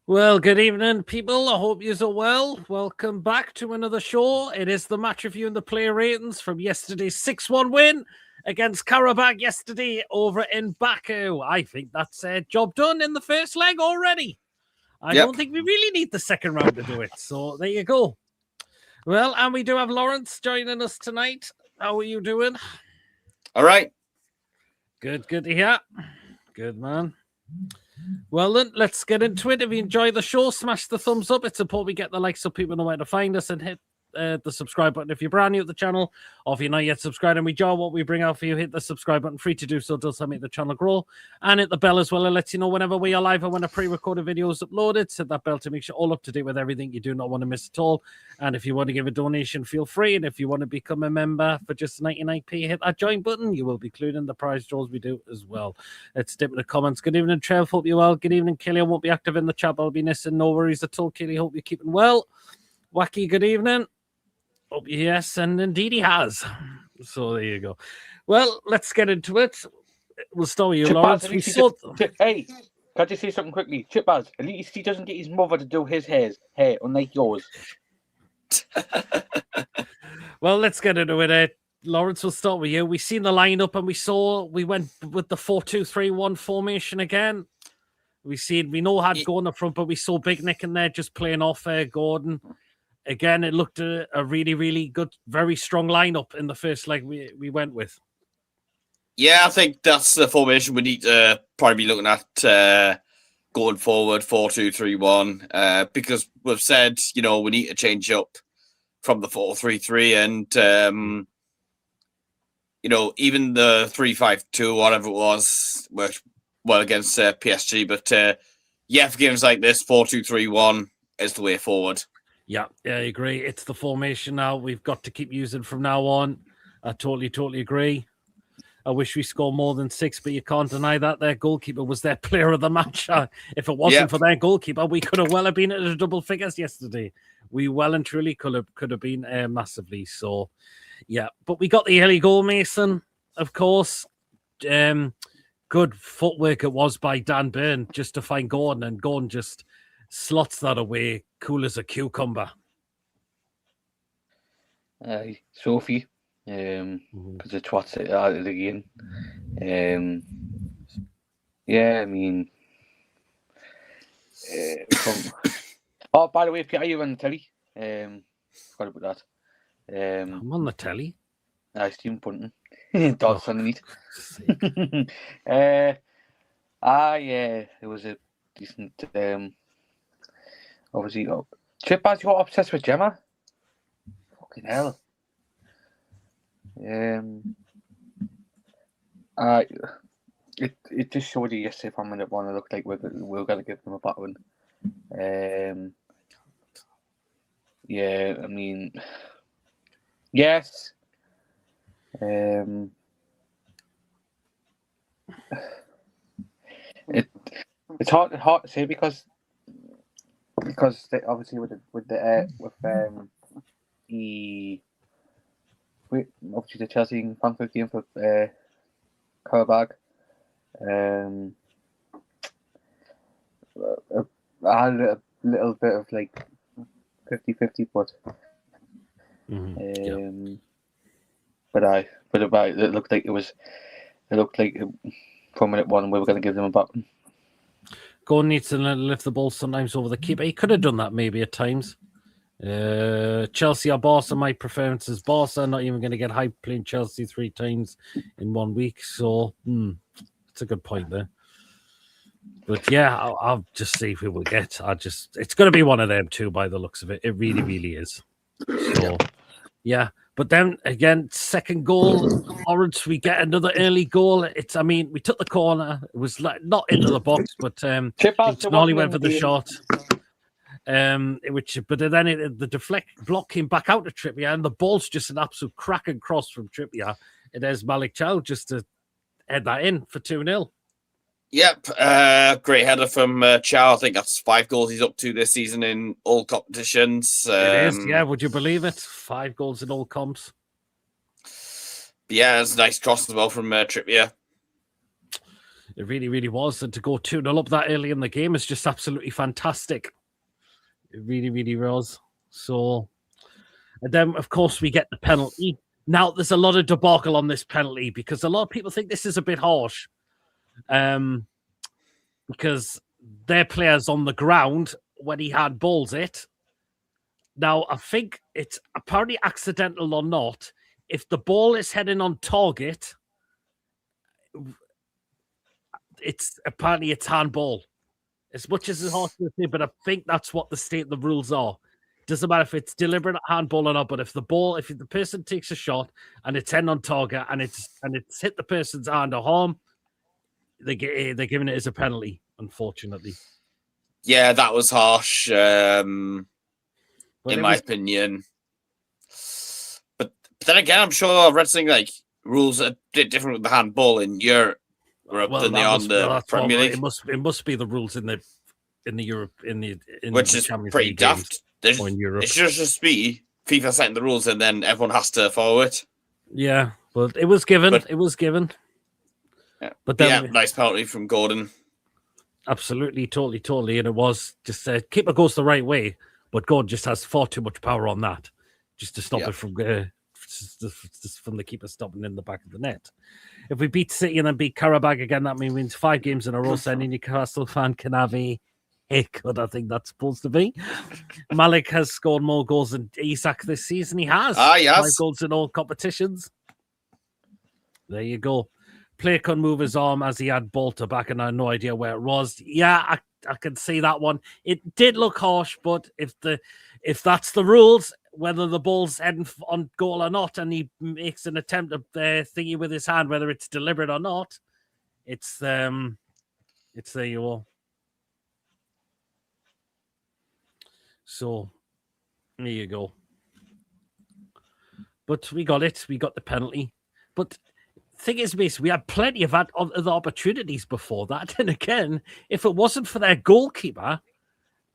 Well, good evening, people. I hope you're well. Welcome back to another show. It is the match review and the player ratings from yesterday's 6-1 win against Qarabag yesterday over in Baku. I think that's a job done in the first leg already. I don't think we really need the second round to do it. So there you go. Well, and we do have Laurence joining us tonight. How are you doing? All right. Good to hear. Good, man. Well, then, let's get into it. If you enjoy the show, smash the thumbs up. It's important we get the likes so people know where to find us, and hit the subscribe button if you're brand new to the channel, or if you're not yet subscribed and we enjoy what we bring out for you, hit the subscribe button. Free to do so, does help make the channel grow. And hit the bell as well. It lets you know whenever we are live and when a pre-recorded video is uploaded. Hit that bell to make sure all up to date with everything you do not want to miss at all. And if you want to give a donation, feel free. And if you want to become a member for just 99p, hit that join button. You will be included in the prize draws we do as well. Let's dip in the comments. Good evening, Trev. Hope you're well. Good evening, Kelly. I won't be active in the chat. I'll be missing. No worries at all, Kelly. Hope you're keeping well. Wacky, good evening. Hope yes, and indeed he has. So there you go. Well, let's get into it. We'll start with you, Laurence. Hey, can I say something quickly? Chipaz, at least he doesn't get his mother to do his hair, unlike yours. Well, let's get into it. Laurence, we'll start with you. We seen the lineup and we went with the 4-2-3-1 formation again. We know had Gordon up front, but we saw Big Nick in there just playing off Gordon. Again, it looked a really, really good, very strong lineup in the first leg we went with. Yeah, I think that's the formation we need to probably be looking at going forward, 4-2-3-1, because we've said, we need to change up from the 4-3-3 and, even the 3-5-2, whatever it was, worked well against PSG. But, for games like this, 4-2-3-1 is the way forward. Yeah, I agree. It's the formation now we've got to keep using from now on. I totally agree. I wish we scored more than 6, but you can't deny that their goalkeeper was their player of the match. If it wasn't for their goalkeeper, we could have well have been at the double figures yesterday. We well and truly could have been massively. So, yeah. But we got the early goal, Mason, of course. Good footwork it was by Dan Burn just to find Gordon, and Gordon just slots that away, cool as a cucumber. Sophie, because the twats it out of the game. I mean, oh, by the way, Peter, you on the telly? Forgot about that. I'm on the telly. Stephen Punton. Dogs underneath. It was a decent. Obviously, Chipaz, you got obsessed with Gemma? Fucking hell. It just showed you yesterday from minute one. It looked like we're going to give them a battering. I mean, yes. It's hard to say because obviously obviously the Chelsea and Frankfurt game for Qarabag. I had a little bit of like 50-50, but it looked like from minute one we were going to give them a button. Gordon needs to lift the ball sometimes over the keeper. He could have done that maybe at times. Chelsea or Barca, my preference is Barca. Not even going to get hyped playing Chelsea 3 times in 1 week. So it's a good point there. But yeah, I'll just see who we'll get. It's going to be one of them too, by the looks of it. It really, really is. So yeah. But then again, second goal, Laurence, we get another early goal. We took the corner. It was like not into the box, but Tonali went for the shot. But then the block came back out to Trippier, and the ball's just an absolute crack and cross from Trippier. It has Malik Chow just to head that in for 2-0. Yep, great header from Chow. I think that's 5 goals he's up to this season in all competitions. It is, yeah. Would you believe it? 5 goals in all comps. Yeah, it's a nice cross as well from Trippier. It really, really was. And to go 2-0 up that early in the game is just absolutely fantastic. It really, really was. So, and then, of course, we get the penalty. Now, there's a lot of debacle on this penalty because a lot of people think this is a bit harsh. Because their player's on the ground when he handballs it. Now, I think it's apparently accidental or not. If the ball is heading on target, it's handball. As much as it's hard to say, but I think that's what the rules are. Doesn't matter if it's deliberate handball or not, but if the person takes a shot and it's heading on target and it's hit the person's hand or arm, they're giving it as a penalty, unfortunately. Yeah, that was harsh, in my opinion. But then again, I'm sure I've read something like rules are a bit different with the handball in Europe than they are in the Premier League. It must be the rules in Europe which the is Champions pretty League daft. or in Europe. It should just be FIFA setting the rules and then everyone has to follow it. Yeah, but it was given. Yeah. But then, nice penalty from Gordon. Absolutely, totally. And it was just keeper goes the right way, but Gordon just has far too much power on that just to stop it from from the keeper stopping in the back of the net. If we beat City and then beat Qarabag again, that means 5 games in a row. So any Newcastle fan can have a haircut, I think that's supposed to be. Malik has scored more goals than Isak this season. He has. Yes. 5 goals in all competitions. There you go. Player couldn't move his arm as he had Bolter back, and I had no idea where it was. Yeah, I can see that one. It did look harsh, but if that's the rules, whether the ball's heading on goal or not, and he makes an attempt at thingy with his hand, whether it's deliberate or not, it's there you are. So there you go. But we got it. We got the penalty. But thing is, basically, we had plenty of other opportunities before that. And again, if it wasn't for their goalkeeper,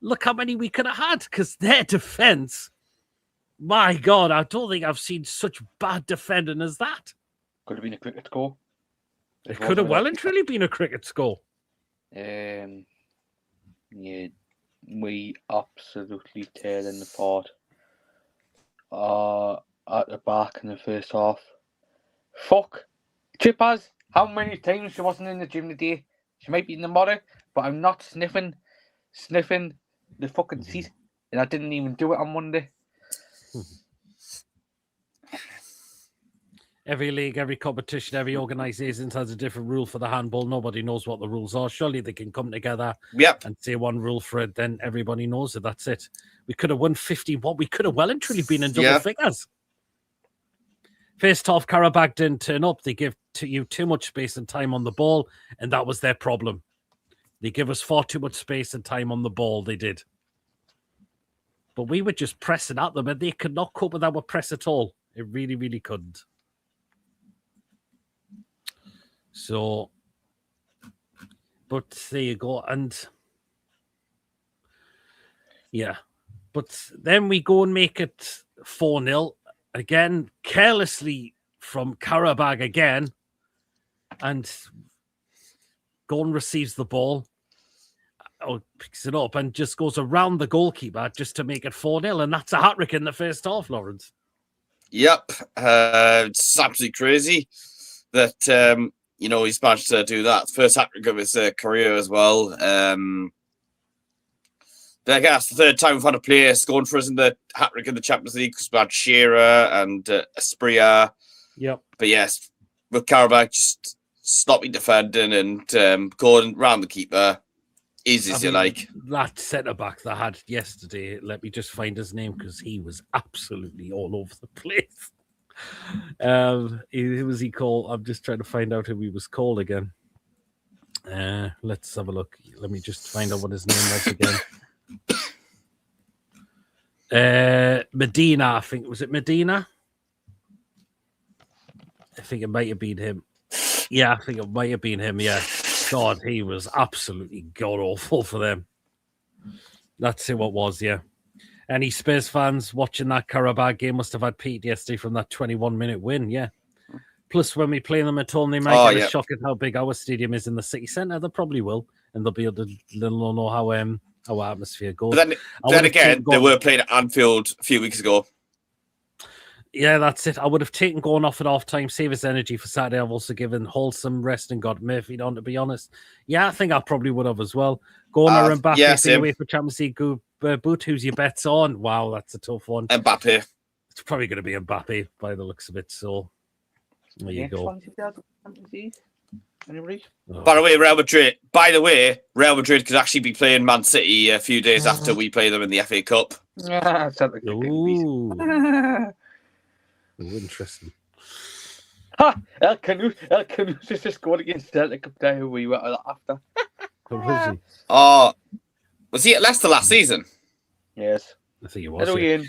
look how many we could have had. Because their defense, my God, I don't think I've seen such bad defending as that. Could have been a cricket score. It could have well and truly been a cricket score. Yeah, we absolutely tear them apart. At the back in the first half. Fuck. Chippers, how many times she wasn't in the gym today? She might be in the mother, but I'm not sniffing the fucking seat. And I didn't even do it on Monday. Every league, every competition, every organisation has a different rule for the handball. Nobody knows what the rules are. Surely they can come together and say one rule for it, then everybody knows it. That's it. We could have won 51. We could have well and truly been in double figures. First half, Qarabag didn't turn up. They give you too much space and time on the ball, and that was their problem. They give us far too much space and time on the ball. They did. But we were just pressing at them, and they could not cope with our press at all. It really, really couldn't. So, but there you go. And yeah, but then we go and make it 4-0 again, carelessly from Qarabag again. And Gordon receives the ball, picks it up and just goes around the goalkeeper just to make it 4-0. And that's a hat-trick in the first half, Laurence. Yep. It's absolutely crazy that, he's managed to do that. First hat-trick of his career as well. But I guess the third time we've had a player scoring for us in the hat-trick in the Champions League because we had Shearer and Asprilla. Yep. But yes, with Qarabag just stopping defending and going round the keeper, easy as you like. That centre-back that I had yesterday, let me just find his name because he was absolutely all over the place. Who was he called? I'm just trying to find out who he was called again. Let's have a look. Let me just find out what his name was again. Medina, I think. Was it Medina? I think it might have been him. Yeah, I think it might have been him. Yeah. God, he was absolutely god-awful for them. That's who it was, yeah. Any Spurs fans watching that Qarabag game must have had PTSD from that 21-minute win, yeah. Plus, when we play them at home, they might get a shock at how big our stadium is in the city centre. They probably will, and they'll be able to know how our atmosphere goes. But then again, they were playing at Anfield a few weeks ago. Yeah, that's it. I would have taken going off at half time, save his energy for Saturday. I've also given Wholesome rest and got Murphy on, to be honest. Yeah, I think I probably would have as well. Going and Mbappe being away for Champions League boot. Who's your bets on? Wow, that's a tough one. Mbappe. It's probably going to be Mbappe by the looks of it. So there you go. Anybody? Oh. By the way, Real Madrid could actually be playing Man City a few days after we play them in the FA Cup. Ooh. Ooh, interesting. Ha! El Canus has just scored against Celtic up there, who we were after. Was he? Oh, was he at Leicester last season? Yes. I think he was.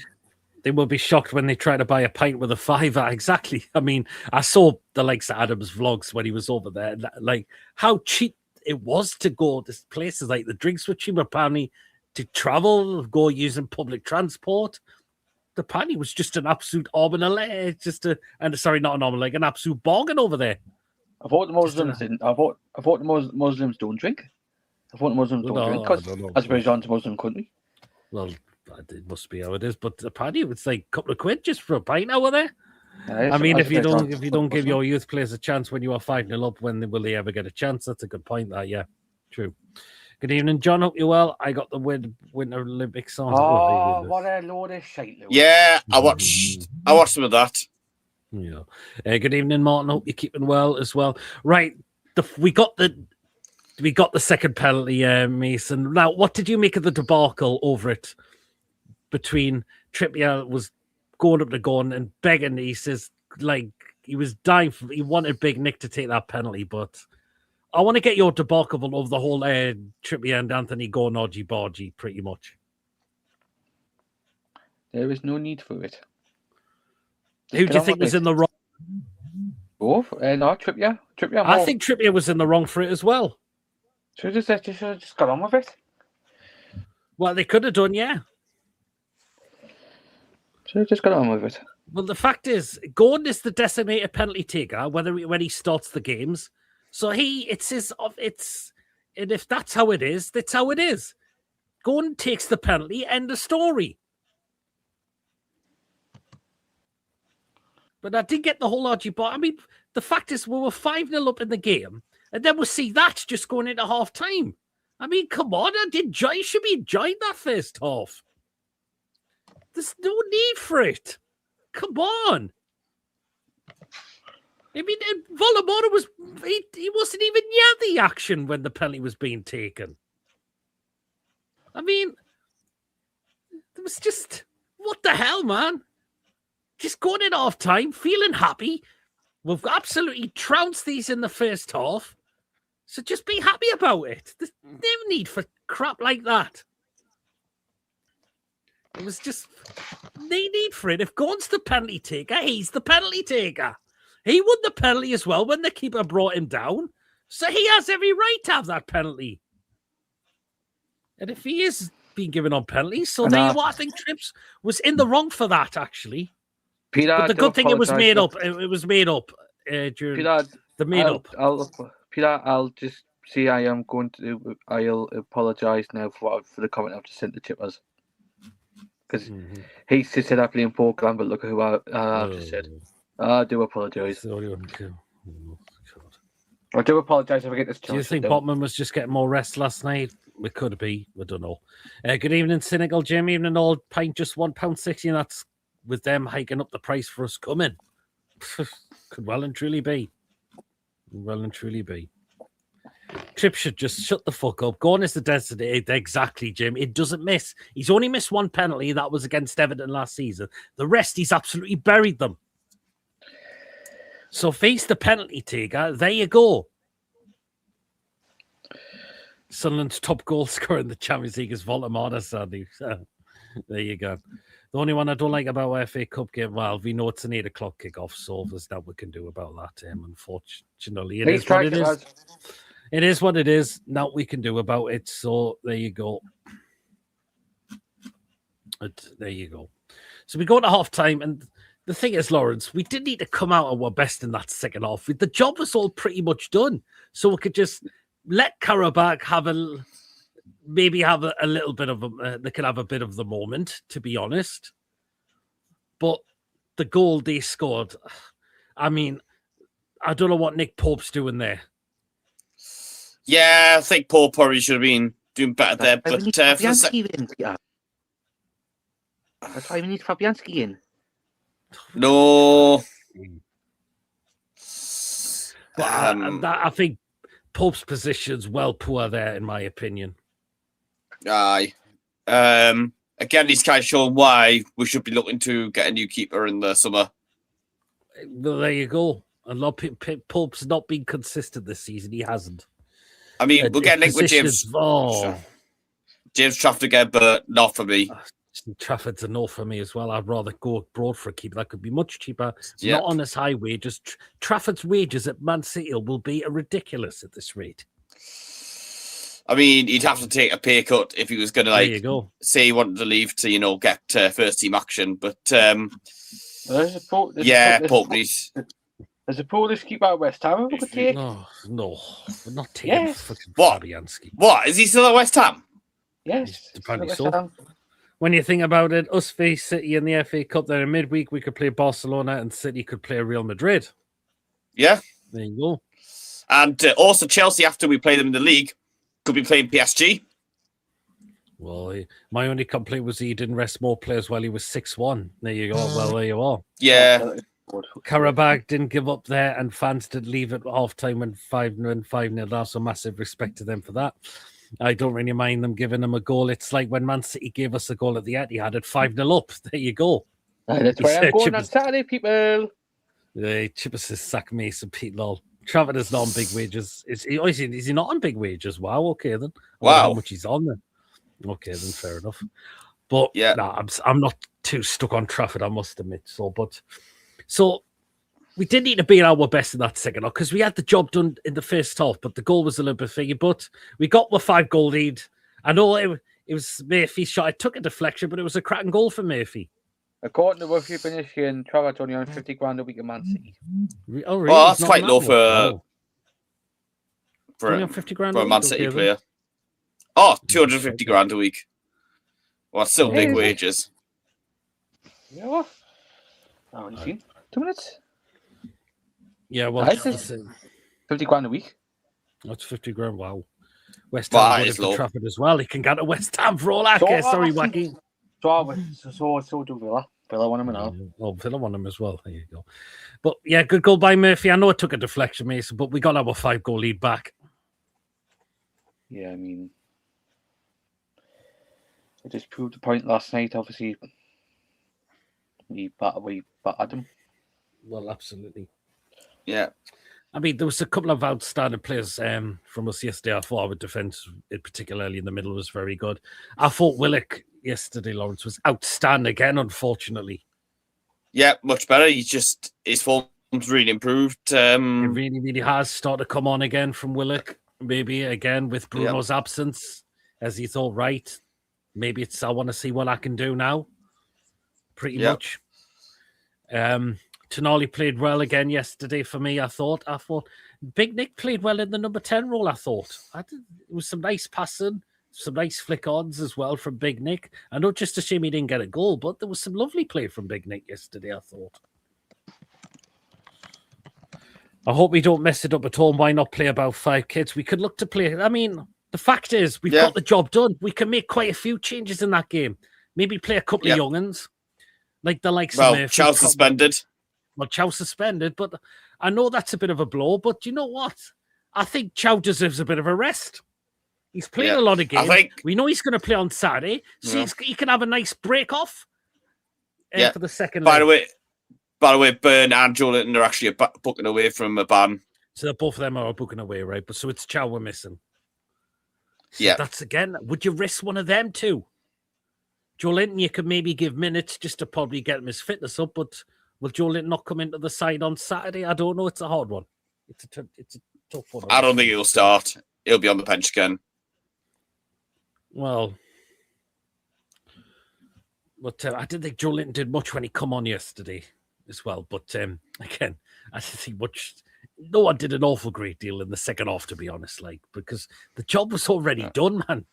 They will be shocked when they try to buy a pint with a £5. Exactly. I mean, I saw the likes of Adam's vlogs when he was over there. Like, how cheap it was to go to places. Like, the drinks were cheap, apparently, to travel, go using public transport. The party was just an absolute arm and a leg, not an arm and a leg, an absolute bargain over there. I thought the Muslims didn't. I thought the Muslims don't drink. I thought the Muslims don't drink because Azerbaijan's a Muslim country. Well, it must be how it is. But the party was like a couple of quid just for a pint over there. I mean, if you don't give your youth players a chance when you are 5-0 up, when will they ever get a chance? That's a good point. That true. Good evening, John. Hope you're well. I got the Winter Olympics on. Oh, what a load of shite, Lewis. Yeah, I watched some of that. Yeah. Good evening, Martin. Hope you're keeping well as well. Right, we got the second penalty, Mason. Now, what did you make of the debacle over it? Between Trippier was going up to Gordon and begging. He says, like, he was dying he wanted Big Nick to take that penalty, but I want to get your debacle of the whole Trippier and Anthony going argy-bargy, pretty much. There is no need for it. Who do you think was in the wrong? Both? No, Trippier. I think Trippier was in the wrong for it as well. Should have just got on with it. Well, they could have done, yeah. Should have just got on with it. Well, the fact is, Gordon is the designated penalty taker when he starts the games. So and if that's how it is, that's how it is. Gordon takes the penalty, end of story. But I did get the whole argument. I mean, the fact is, we were 5-0 up in the game, and then we'll see that just going into half time. I mean, come on, you should be enjoying that first half. There's no need for it. Come on. I mean, Volamora he wasn't even near the action when the penalty was being taken. I mean, it was just, what the hell, man? Just going in half time, feeling happy. We've absolutely trounced these in the first half. So just be happy about it. There's no need for crap like that. It was just no need for it. If Gordon's the penalty taker, he's the penalty taker. He won the penalty as well when the keeper brought him down. So he has every right to have that penalty. And if he is being given on penalties, so there you are. I think Trips was in the wrong for that, actually. Peter, but the good thing, it was made up. It was made up during Peter, the made-up. I'll just say I'll apologise now for the comment I've just sent to Chippers. Because he said I play in Portland, but look at who I've just said. I do apologise. I do apologise if I get this chance. Do you think Botman was just getting more rest last night? It could be. I don't know. Good evening, Cynical Jim. Evening, old pint, just £1.60, and that's with them hiking up the price for us coming. Could well and truly be. Tripp should just shut the fuck up. Gordon is the designated. Exactly, Jim. It doesn't miss. He's only missed one penalty. That was against Everton last season. The rest, he's absolutely buried them. So face the penalty taker. There you go. Sunderland's top goal scorer in the Champions League is Volamada, sadly. There you go. The only one I don't like about FA Cup game, well, we know it's an 8 o'clock kickoff, so there's nothing we can do about that. Unfortunately, it is what it is. It is what it is. Nothing we can do about it. So there you go. There you go. So we go to half time, and the thing is, Laurence, we did need to come out at our best in that second half. The job was all pretty much done, so we could just let Qarabag have maybe have a little bit of they could have a bit of the moment, to be honest. But the goal they scored, I mean, I don't know what Nick Pope's doing there. Yeah, I think Pope probably should have been doing better there. But that's why we need Fabianski in. No. But I think Pope's position's well poor there, in my opinion. Aye. Again, he's kind of showing why we should be looking to get a new keeper in the summer. Well, there you go. A lot of Pope's not been consistent this season. He hasn't. I mean, we'll get linked with James. James Trafford again, but not for me. Trafford's a no for me as well. I'd rather go abroad for a keeper. That could be much cheaper. Not on as high wages. Trafford's wages at Man City will be ridiculous at this rate. I mean, he'd have to take a pay cut if he was going to say he wanted to leave to, get first team action. But Pope needs. There's a Polish keeper at West Ham we could take. No, we're not taking Fabianski. What? Is he still at West Ham? Yes. Apparently so. When you think about it, us face City in the FA Cup, there in midweek, we could play Barcelona and City could play Real Madrid. Yeah. There you go. And also Chelsea, after we play them in the league, could be playing PSG. Well, my only complaint was he didn't rest more players while he was 6-1. There you go. Well, there you are. Yeah. Qarabag didn't give up there, and fans did leave at half-time when 5-0 down, so massive respect to them for that. I don't really mind them giving them a goal. It's like when Man City gave us a goal at the Etihad at 5-0 up. There you go. That's why I'm going on Saturday, people. Chippers says sack Mason Pete lol. Trafford is not on big wages. Is he not on big wages? Wow, okay then. Wow. How much he's on then. Okay then, fair enough. But yeah, I'm not too stuck on Trafford, I must admit. So we did need to be at our best in that second half because we had the job done in the first half, but the goal was a little bit figgy. But we got the 5-goal lead. I know it was Murphy's shot. I took a deflection, but it was a cracking goal for Murphy. According to Roughly Finishing, Trafford's only on 50 grand a week at Man City. Oh, really? Well, that's quite low for a 50 grand for a Man City player. Oh, 250 grand a week. Well, still big wages. Yeah, what? Oh, you seen? 2 minutes? Yeah, well, 50 grand a week. That's 50 grand. Wow. West Ham is low. Trafford as well. He can get to West Ham for all that. Sorry, Wacky. So do Villa. Villa want him now. Well, Villa want him as well. There you go. But yeah, good goal by Murphy. I know it took a deflection, Mason, but we got our 5-goal lead back. Yeah, I mean, I just proved the point last night. Obviously, we battered him. Well, absolutely. Yeah. I mean, there was a couple of outstanding players from us yesterday. I thought our defence, particularly in the middle, was very good. I thought Willock yesterday, Laurence, was outstanding again, unfortunately. Yeah, much better. His form's really improved. It really, really has started to come on again from Willock. Maybe again with Bruno's absence, as he thought, right, maybe I want to see what I can do now. Pretty much. Tonali played well again yesterday for me, I thought. Big Nick played well in the number 10 role, I thought. It was some nice passing, some nice flick-ons as well from Big Nick. I know just a shame he didn't get a goal, but there was some lovely play from Big Nick yesterday, I thought. I hope we don't mess it up at all. Why not play about 5 kids? We could look to play. I mean, the fact is, we've got the job done. We can make quite a few changes in that game. Maybe play a couple of young'uns, like the likes of Murphy. Chow suspended. Well, Chow suspended, but I know that's a bit of a blow. But you know what? I think Chow deserves a bit of a rest. He's playing a lot of games. We know he's going to play on Saturday, so he can have a nice break off for the second leg. By the way, Byrne and Jolinton are actually booking away from a ban. So both of them are booking away, right? But so it's Chow we're missing. So that's again. Would you risk one of them too? Jolinton, you could maybe give minutes just to probably get him his fitness up, but will Jolinton not come into the side on Saturday? I don't know. It's a hard one. It's a tough one. I don't think he'll start. He'll be on the bench again. Well, but I didn't think Jolinton did much when he come on yesterday. as well. But again, I think no one did an awful great deal in the second half, to be honest, because the job was already done, man.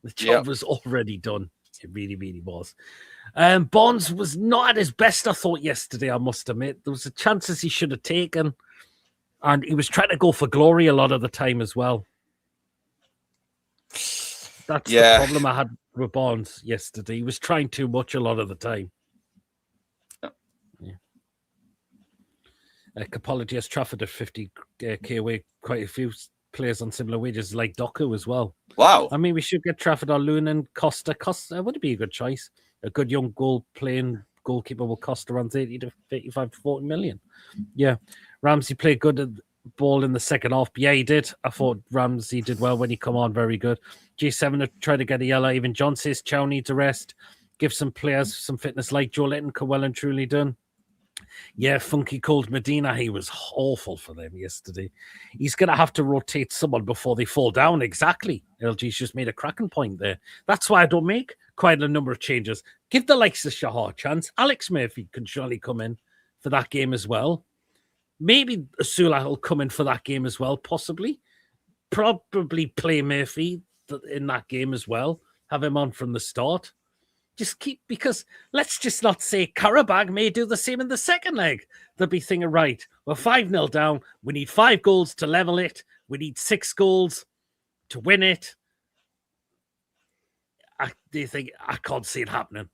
The job was already done. It really, really was. Bonds was not at his best, I thought, yesterday, I must admit. There was a chances he should have taken, and he was trying to go for glory a lot of the time as well. That's the problem I had with Bonds yesterday. He was trying too much a lot of the time. Capology has Trafford at 50k away. Quite a few players on similar wages, like Doku as well. Wow. I mean, we should get Trafford or Lunan. Costa would be a good choice. A good young goalplaying goalkeeper will cost around 30 to 35 to 40 million. Yeah. Ramsey played good at ball in the second half. Yeah, he did. I thought Ramsey did well when he come on. Very good. G7 to try to get a yellow. Even John says Chow needs a rest. Give some players some fitness like Joe Litton could well and truly done. Yeah, Funky Cold Medina, he was awful for them yesterday. He's going to have to rotate someone before they fall down. Exactly. LG's just made a cracking point there. That's why I don't make quite a number of changes. Give the likes of Shahar a chance. Alex Murphy can surely come in for that game as well. Maybe Asula will come in for that game as well, possibly. Probably play Murphy in that game as well. Have him on from the start. Because let's just not say Qarabag may do the same in the second leg. They'll be thinking, right, we're 5-0 down. We need 5 goals to level it. We need 6 goals to win it. They think, I can't see it happening.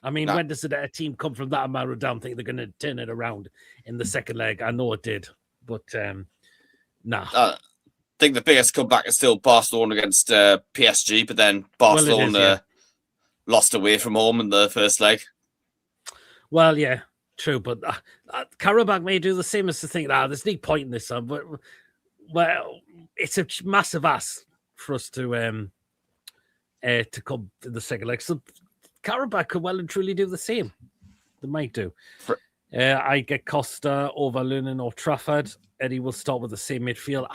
I mean, when does a team come from that amount down think they're going to turn it around in the second leg? I know it did, but nah. I think the biggest comeback is still Barcelona against PSG, but then Barcelona lost away from home in the first leg. Well, yeah, true, but Qarabag may do the same as to think, there's no point in this, but well, it's a massive ask for us to come in the second leg. So Qarabag could well and truly do the same. They might do. I get Costa over Lunan or Trafford. Eddie will start with the same midfield.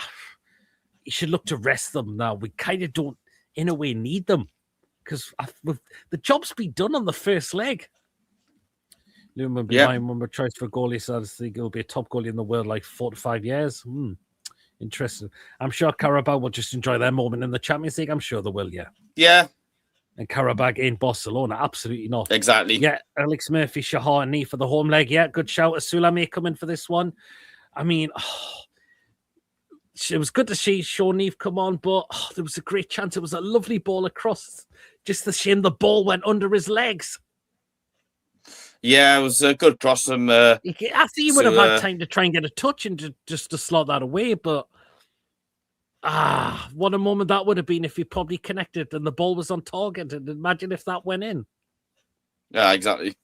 You should look to rest them now. We kind of don't, in a way, need them. Because the job's been done on the first leg. Lumen will be my number choice for goalie, so I think he'll be a top goalie in the world like 4 to 5 years. Interesting. I'm sure Qarabag will just enjoy their moment in the Champions League. I'm sure they will, Yeah. And Qarabag in Barcelona, absolutely not. Exactly. Yeah, Alex Murphy, Shahar, and Nee for the home leg. Yeah, good shout. Asula may come in for this one. I mean, it was good to see Sean Neve come on, but there was a great chance. It was a lovely ball across. Just a shame the ball went under his legs. Yeah, it was a good cross from. I think he would have had time to try and get a touch and just to slot that away, but what a moment that would have been if he probably connected and the ball was on target. And imagine if that went in. Yeah, exactly.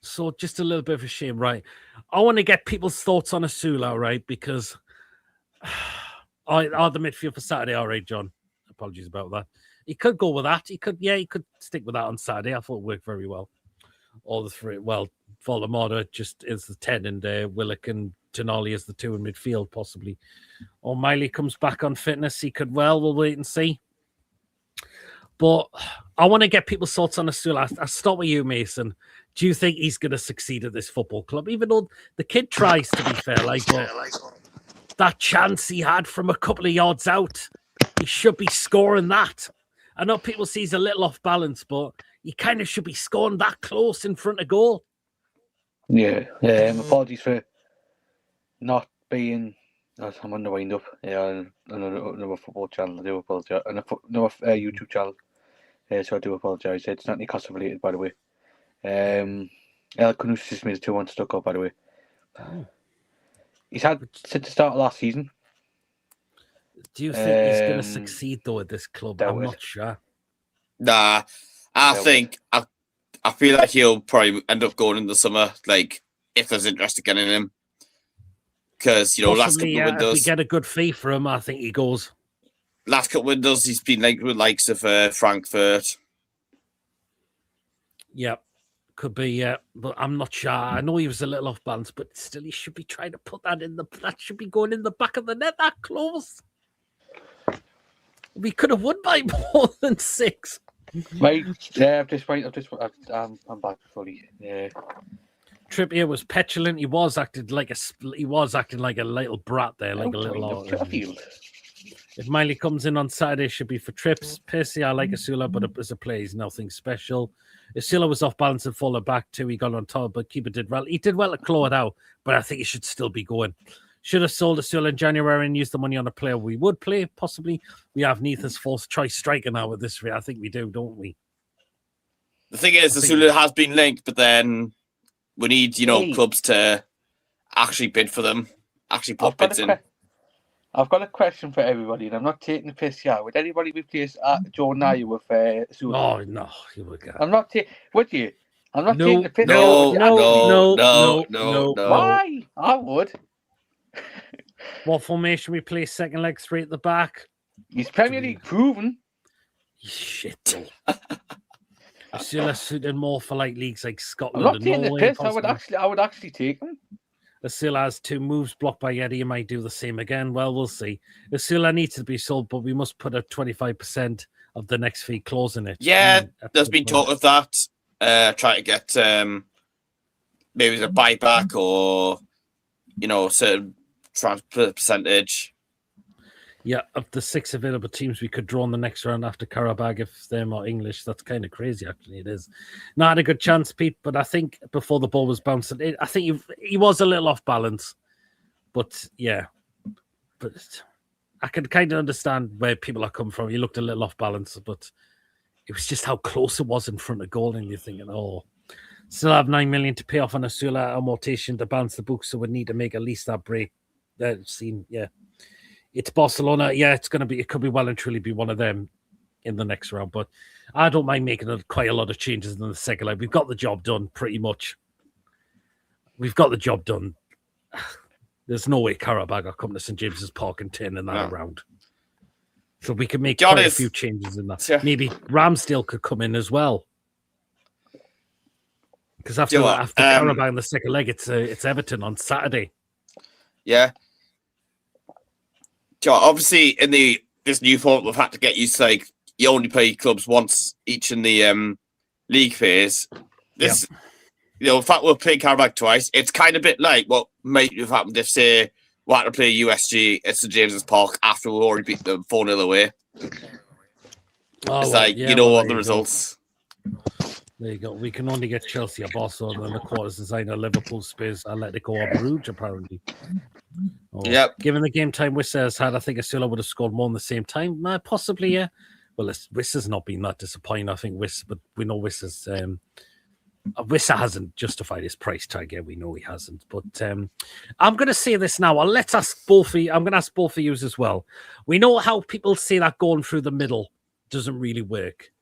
So just a little bit of a shame, right? I want to get people's thoughts on Asula, right? Because the midfield for Saturday, all right, John. Apologies about that. He could go with that. He could stick with that on Saturday. I thought it worked very well. All the three. Well, Voldemort just is the 10 and Willock and Tonali is the 2 in midfield, possibly. Or Miley comes back on fitness. He could we'll wait and see. But I want to get people's thoughts on Asula. I'll start with you, Mason. Do you think he's going to succeed at this football club? Even though the kid tries, to be fair, that chance he had from a couple of yards out, he should be scoring that. I know people see he's a little off balance, but he kind of should be scoring that close in front of goal. Yeah. Apologies for not being. I'm on the wind up. Yeah, another football channel. I do apologize. Another YouTube channel. So I do apologize. It's not Newcastle related, by the way. El Canus just made a 2-1 stuck up, by the way. He's had since the start of last season. Do you think he's going to succeed though at this club? I'm not sure. Nah, I feel like he'll probably end up going in the summer, like if there's interest again in him. Because last couple of windows, if we get a good fee for him, I think he goes. Last couple of windows, he's been linked with likes of Frankfurt. Yeah, could be. But I'm not sure. I know he was a little off balance, but still, he should be trying to put that in that should be going in the back of the net that close. We could have won by more than 6. Right, I'm back fully. Yeah. Trippier was petulant. He was acting like a little brat there, like a little. If Miley comes in on Saturday, it should be for trips. Percy, I like Asula, but as a player, he's nothing special. Asula was off balance and falling back too. He got on top, but keeper did well. He did well to claw it out, but I think he should still be going. Should have sold Asula in January and used the money on a player we would play, possibly. We have Neither's fourth choice striker now with this. I think we do, don't we? The thing is, Asula has been linked, but then we need, clubs to actually bid for them, actually put bids in. I've got a question for everybody, and I'm not taking the piss here. Would anybody replace Joe Naya with Asula? Oh, no, you would get. I'm not taking. Would you? I'm not taking the piss. No. Why? I would. What formation we play? Second leg, straight at the back. He's Premier League proven. Shit. Asula suited more for leagues like Scotland. I'm not and taking Norway, the piss. possibly. I would actually take him. Asula has 2 moves blocked by Eddie. He might do the same again. Well, we'll see. Asula needs to be sold, but we must put a 25% of the next fee clause in it. Yeah, there's been talk of that. Try to get maybe a buyback or certain transfer percentage. Yeah, of the 6 available teams we could draw in the next round after Qarabag if they're more English. That's kind of crazy, actually. It is. Not had a good chance, Pete, but I think before the ball was bouncing, I think he was a little off balance. But yeah, but I can kind of understand where people are coming from. He looked a little off balance, but it was just how close it was in front of goal, and you're thinking, still have 9 million to pay off on Asula amortization to balance the books, so we need to make at least that break. It's Barcelona. Yeah, it could be well and truly be one of them in the next round. But I don't mind making quite a lot of changes in the second leg. We've got the job done pretty much. We've got the job done. There's no way Qarabag are coming to St. James's Park and turning that around. So we can make quite a few changes in that. Yeah. Maybe Ramsdale could come in as well. Because after Qarabag in the second leg, it's Everton on Saturday. Yeah. Obviously, in this new format, we've had to get used to you only play clubs once each in the league phase. The fact we'll play Qarabag twice, it's kind of a bit like what might have happened if, say, we had to play USG at St James's Park after we already beat them 4-0 away. The results. There you go. We can only get Chelsea or Barcelona in the quarters designer Liverpool, Spurs, Atletico or Bruges, apparently. Given the game time Wissa has had, I think Asula would have scored more in the same time. Possibly, yeah. Well, Wissa's not been that disappointing, I think, but we know Wissa's... Wissa hasn't justified his price tag yet. We know he hasn't. But I'm going to say this now. I'm going to ask both of you as well. We know how people say that going through the middle doesn't really work.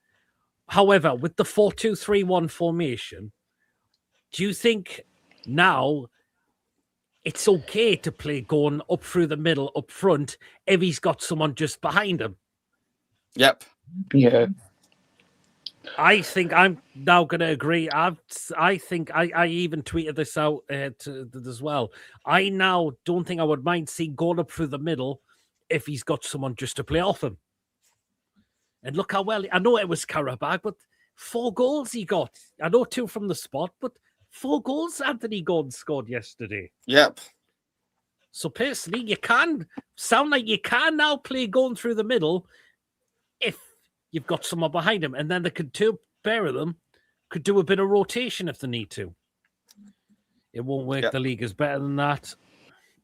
However, with the 4-2-3-1 formation, do you think now it's okay to play going up through the middle, up front, if he's got someone just behind him? Yep. Yeah. I think I'm now going to agree. I think I even tweeted this out as well. I now don't think I would mind seeing going up through the middle if he's got someone just to play off him. And look how well, I know it was Qarabag, but 4 goals he got. I know 2 from the spot, but 4 goals Anthony Gordon scored yesterday. Yep. So personally, you can now play going through the middle if you've got someone behind him, and then the two pair of them could do a bit of rotation if they need to. It won't work. Yep. The league is better than that.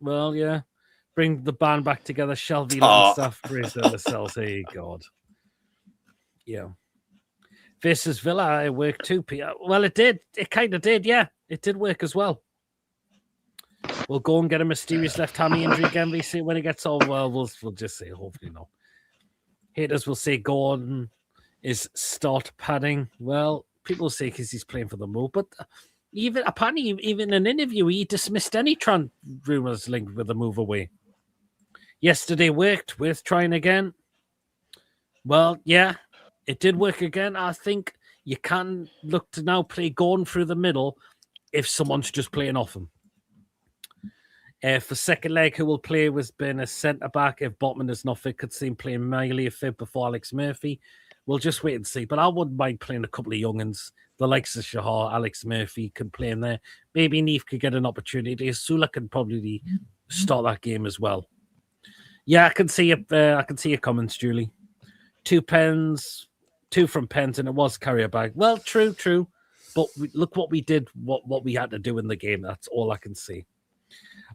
Well, yeah. Bring the band back together. Shelby and stuff. Praise ourselves. Hey, God. Yeah. Versus Villa, it worked too, Peter. Well, it did. It kind of did, yeah. It did work as well. We'll go and get a mysterious left hammy injury again, we see when he gets on. Well, we'll just say, hopefully not. Haters will say Gordon is start padding. Well, people say because he's playing for the move, but apparently even in an interview, he dismissed any rumours linked with the move away. Yesterday worked, worth trying again. Well, yeah, it did work again. I think you can look to now play Gordon through the middle if someone's just playing off him. For second leg, who will play was been a centre-back. If Botman is not fit, could see him playing Miley a fit before Alex Murphy. we'll just wait and see. But I wouldn't mind playing a couple of young'uns. The likes of Shahar, Alex Murphy can play in there. Maybe Neef could get an opportunity. Sula can probably start that game as well. Yeah, I can see it. I can see your comments, Julie. 2 pens, 2 from pens, and it was Qarabag. Well, true. But look what we did, what we had to do in the game. That's all I can see.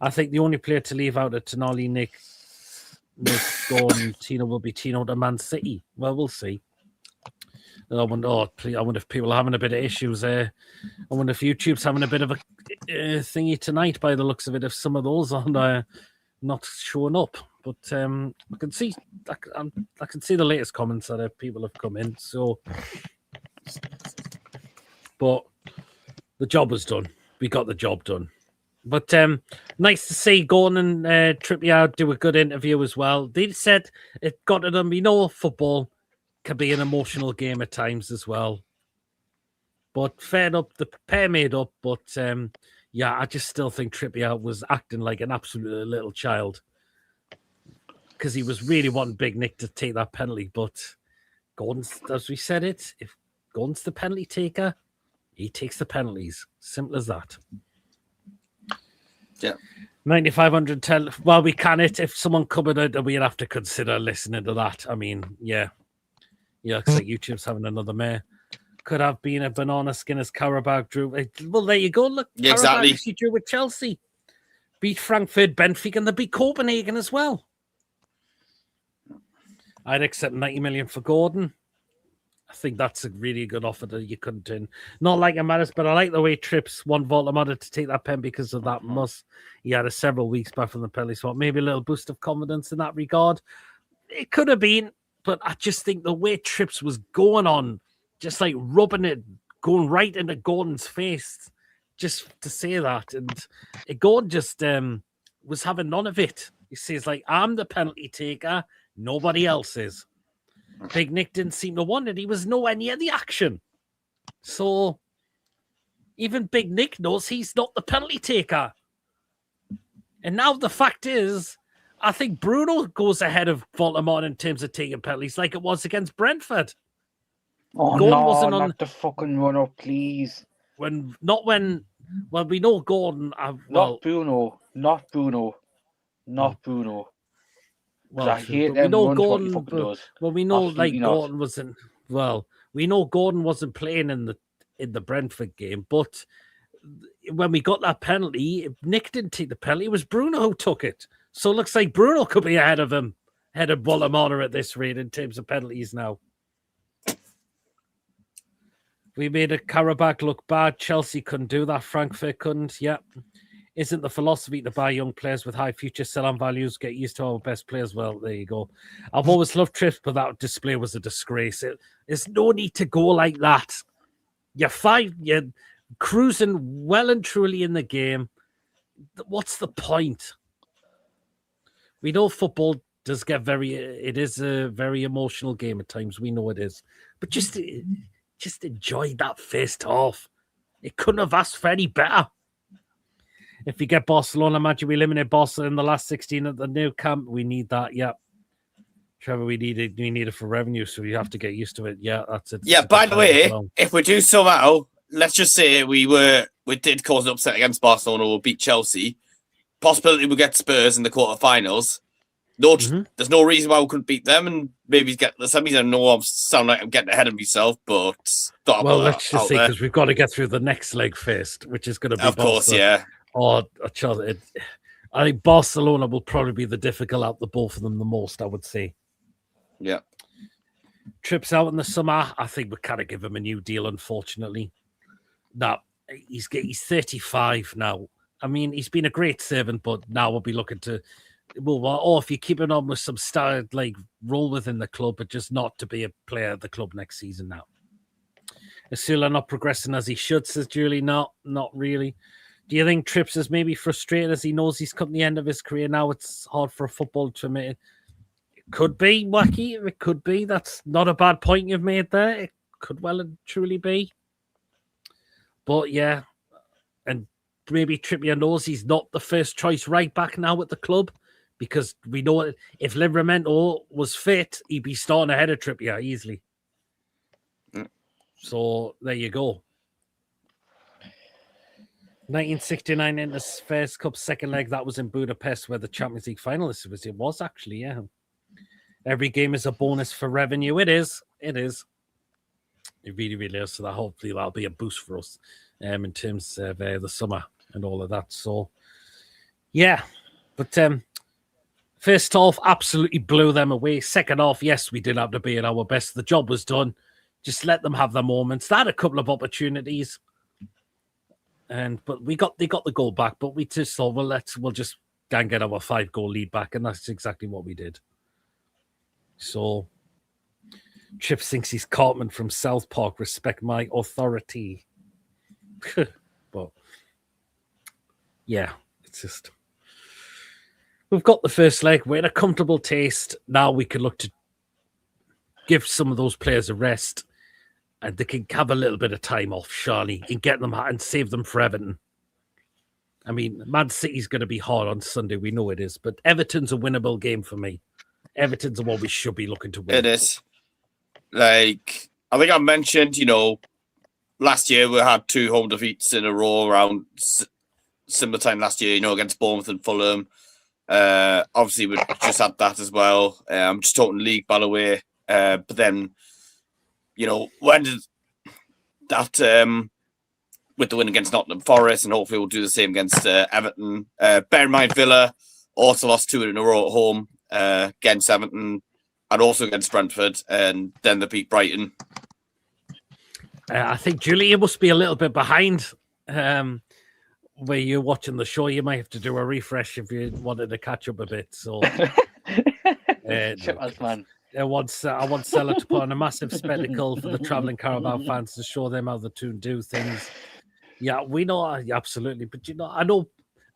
I think the only player to leave out of Tonali, Nick Gordon, Tino will be Tino to Man City. Well, we'll see. I wonder if people are having a bit of issues there. I wonder if YouTube's having a bit of a thingy tonight by the looks of it, if some of those are not showing up. But I can see the latest comments that people have come in. So, but the job was done. We got the job done. But nice to see Gordon and Trippier do a good interview as well. They said it got to them. We know football can be an emotional game at times as well. But fair up, the pair made up. But I just still think Trippier was acting like an absolute little child because he was really wanting Big Nick to take that penalty. But Gordon's, as we said it, if Gordon's the penalty taker, he takes the penalties. Simple as that. Yeah. 9,500 tell. Well, we can it. If someone covered it, we'd have to consider listening to that. I mean, yeah. Yeah, because YouTube's having another mare. Could have been a banana skin as Qarabag drew. Well, there you go. Look, yeah, exactly. She drew with Chelsea. Beat Frankfurt, Benfica, and they beat Copenhagen as well. I'd accept 90 million for Gordon. I think that's a really good offer that you couldn't turn. Not like Amaris, but I like the way Trips won Voldemort to take that pen because of that muss. He had several weeks back from the penalty spot. Maybe a little boost of confidence in that regard. It could have been, but I just think the way Trips was going on, just like rubbing it, going right into Gordon's face, just to say that. And Gordon just was having none of it. He says, like, I'm the penalty taker. Nobody else is. Big Nick didn't seem to want it. He was nowhere near the action. So even Big Nick knows he's not the penalty taker. And now the fact is, I think Bruno goes ahead of Voldemort in terms of taking penalties like it was against Brentford. Oh, Gordon no, wasn't not the fucking runner, please. Well, we know Gordon. Not Bruno. Well, I hate we them know runs, Gordon. what he fucking does. Well, we know Absolutely Gordon wasn't. Well, we know Gordon wasn't playing in the Brentford game, but when we got that penalty, Nick didn't take the penalty. It was Bruno who took it. So it looks like Bruno could be ahead of him, ahead of Voldemort at this rate in terms of penalties now. We made a Qarabag look bad. Chelsea couldn't do that. Frankfurt couldn't. Yep. Isn't the philosophy to buy young players with high future sell-on values, get used to our best players? Well, there you go. I've always loved Trips, but that display was a disgrace. There's no need to go like that. You're cruising well and truly in the game. What's the point? We know football does get it is a very emotional game at times. We know it is. But just enjoy that first half. It couldn't have asked for any better. If we get Barcelona, imagine we eliminate Barcelona in the last 16 at the new camp. We need that. Yeah. Trevor, we need it for revenue, so we have to get used to it. Yeah, that's it. Yeah, by the way, if we do somehow, let's just say we did cause an upset against Barcelona or beat Chelsea, possibility we'll get Spurs in the quarterfinals. No, There's no reason why we couldn't beat them and maybe get the semis. I know I sound like I'm getting ahead of myself, but let's just see, because we've got to get through the next leg first, which is going to be of course, yeah. I think Barcelona will probably be the difficult out the both of them the most, I would say. Yeah. Trips out in the summer, I think we kind of give him a new deal, unfortunately. Now, he's 35 now. I mean, he's been a great servant, but now we'll be looking to... if you're keeping on with some style, like, role within the club, but just not to be a player at the club next season now. Asula not progressing as he should, says Julie. No, not really. Do you think Trips is maybe frustrated as he knows he's come to the end of his career now? It's hard for a football to admit it. It could be, Wacky. It could be. That's not a bad point you've made there. It could well and truly be. But yeah, and maybe Trippier knows he's not the first choice right back now at the club, because we know if Livramento was fit, he'd be starting ahead of Trippier easily. So there you go. 1969 in the Fairs Cup second leg. That was in Budapest, where the Champions League finalists was. It was actually, yeah. Every game is a bonus for revenue. It is. It really, really is. So that hopefully that'll be a boost for us in terms of the summer and all of that. So, yeah. But first half, absolutely blew them away. Second half, yes, we did have to be at our best. The job was done. Just let them have their moments. They had a couple of opportunities. But they got the goal back, but we just thought, well, we'll just go and get our 5-goal lead back, and that's exactly what we did. So Chip thinks he's Cartman from South Park. Respect my authority. But yeah, it's just we've got the first leg. We're in a comfortable taste. Now we can look to give some of those players a rest. And they can have a little bit of time off, surely, and get them and save them for Everton. I mean, Man City's going to be hard on Sunday. We know it is. But Everton's a winnable game for me. Everton's the one we should be looking to win. It is. Like, I think I mentioned, last year we had 2 home defeats in a row around similar time last year, against Bournemouth and Fulham. Obviously, we just had that as well. I'm just talking league, by the way. But then... when did that with the win against Nottingham Forest, and hopefully we'll do the same against Everton. Bear in mind, Villa also lost 2 in a row at home against Everton and also against Brentford, and then they beat Brighton. I think, Julie, you must be a little bit behind where you're watching the show. You might have to do a refresh if you wanted to catch up a bit. So, man. I want Seller to put on a massive spectacle for the travelling Qarabag fans to show them how the two do things. Yeah, we know, absolutely. But, I know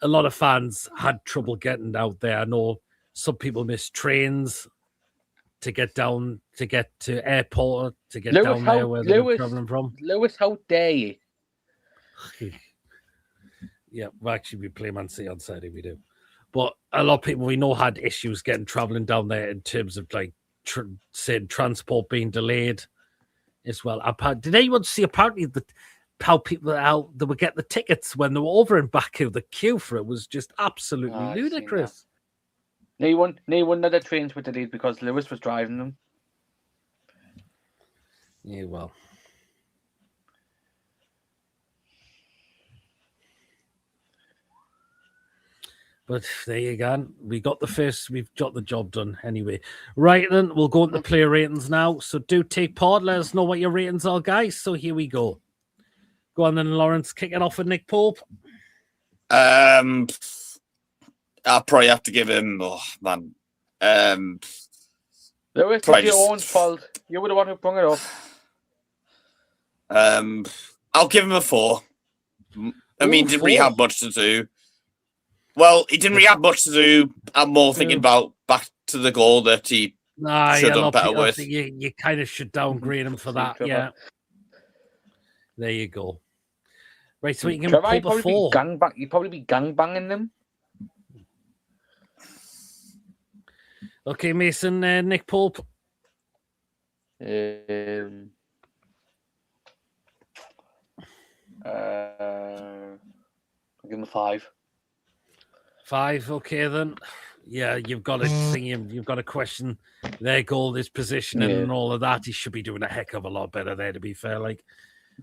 a lot of fans had trouble getting out there. I know some people missed trains to get to airport, to get down there where they were travelling from. Lewis, how dare you? Yeah, we play Man City on Saturday, we do. But a lot of people we know had issues travelling down there in terms of saying transport being delayed as well. Did anyone see apparently how they would get the tickets when they were over in Baku? The queue for it was just absolutely ludicrous. No one of the trains were delayed because Lewis was driving them. Yeah, well. But there you go. We've got the job done anyway. Right then, we'll go into player ratings now. So do take part. Let us know what your ratings are, guys. So here we go. Go on then, Laurence. Kick it off with Nick Pope. I'll probably have to give him, Lewis, it's your own fault. You were the one who brought it up. I'll give him a 4. I mean, didn't really have much to do. Well, he didn't really have much to do. I'm more thinking about back to the goal that he should have done better with. You kind of should downgrade him for that. Yeah. There you go. Right, so you can pop a 4. You'd probably be gangbanging them. Okay, Mason, Nick Pope. I'll give him a 5. 5, okay then. Yeah, you've got to sing him. You've got to question their goal, his positioning, and all of that. He should be doing a heck of a lot better there, to be fair.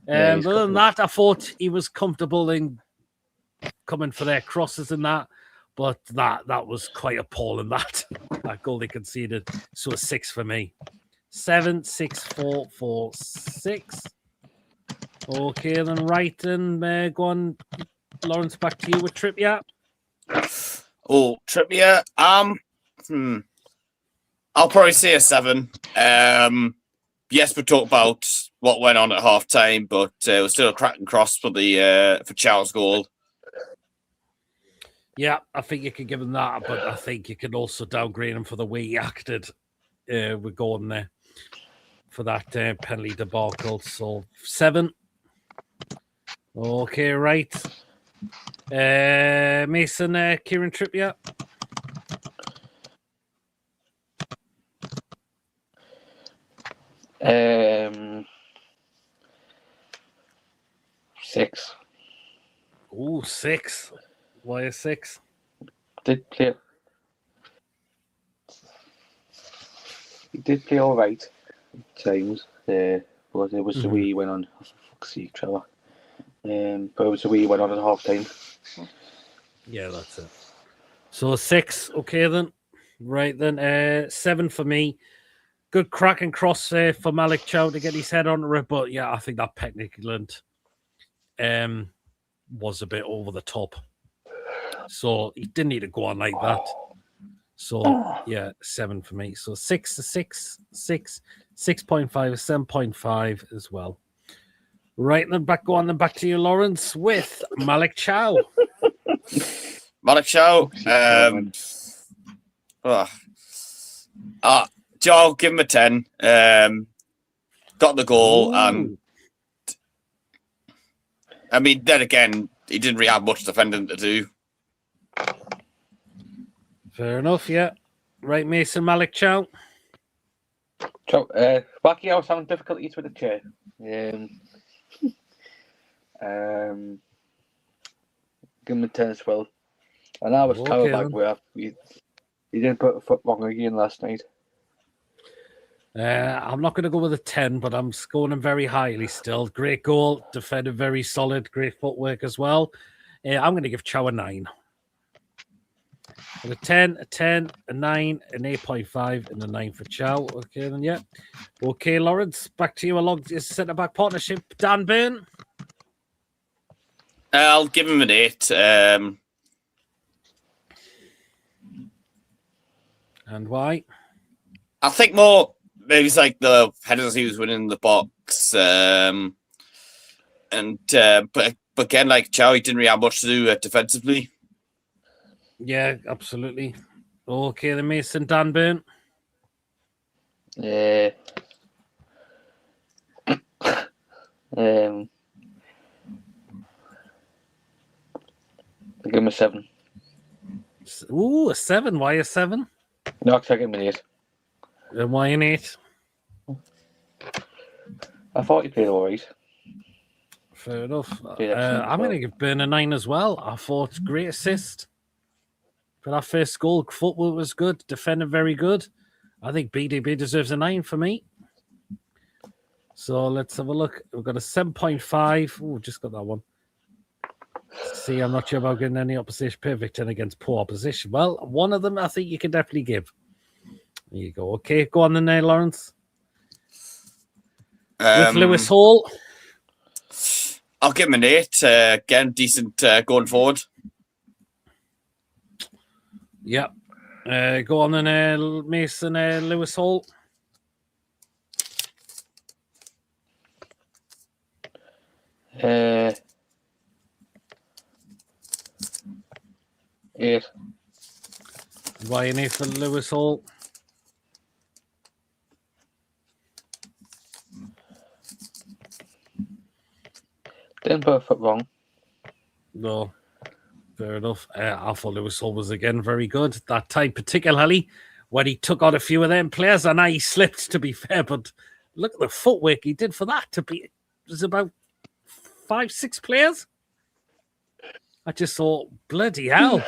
Other than that, I thought he was comfortable in coming for their crosses and that. But that was quite appalling. That goal they conceded. So a 6 for me. 7, 6, 4, 4, 6. Okay, then right then go on, Laurence. Back to you with Trippier. Oh, Trippier. I'll probably say a 7. Yes, we talked about what went on at half time, but it was still a cracking cross for Charles' goal. Yeah, I think you can give him that, but I think you can also downgrade him for the way he acted with going there for that penalty debacle. So 7. Okay, right. Mason, Kieran Trippier. Ooh, 6. Why a 6? Did play. He did play all right at times, but it was the way he went on. Oh, for fuck's sake, Trevor. But it was the way he went on at half time. Yeah, that's it. So 6, okay then. Right then, 7 for me. Good cracking cross for Malik Chow to get his head onto it, but yeah, I think that Pecknickland was a bit over the top. So he didn't need to go on like that. So yeah, 7 for me. So 6 to 6, 6, 6.5, 7.5 as well. Right then, back to you, Laurence, with Malik Chow. Malik Chow. Joe, give him a 10. Got the goal, and I mean, then again, he didn't really have much defending to do. Fair enough, yeah. Right, Mason, Malik Chow. So, Wacky, I was having difficulties with the chair. Give him a 10 as well. And that was Qarabag where he didn't put a foot wrong again last night. I'm not going to go with a 10, but I'm scoring him very highly still. Great goal, defended very solid, great footwork as well. I'm going to give Chow a 9. With a 10, a 9, an 8.5, and a 9 for Chow. Okay, then, yeah. Okay, Laurence, back to you along your centre-back partnership. Dan Byrne. I'll give him an 8. And why? I think more, maybe it's like the headers he was winning in the box. But again, like Chow, he didn't really have much to do defensively. Yeah, absolutely. Okay, then Mason, Dan Byrne. Yeah. I'll give him a 7. Ooh, a 7. Why a 7? No, I'll give him an 8. And why an 8? I thought he played all right. Fair enough. I'm going to give Byrne a 9 as well. I thought great assist. For that first goal, footwork was good. Defended very good. I think BDB deserves a 9 for me. So let's have a look. We've got a 7.5. Oh, just got that one. See, I'm not sure about getting any opposition. Perfect 10 against poor opposition. Well, one of them I think you can definitely give. There you go. Okay, go on then there, Laurence. With Lewis Hall. I'll give him an 8. Again, decent going forward. Yep. Go on then, Mason, Lewis Hall. Uh, 8. Why an 8 for Lewis Hall? Didn't put a foot wrong. No. Fair enough. I thought Lewis Hall was again very good. That time, particularly when he took on a few of them players. I know he slipped, to be fair, but look at the footwork he did for that. It was about 5-6 players. I just thought, bloody hell.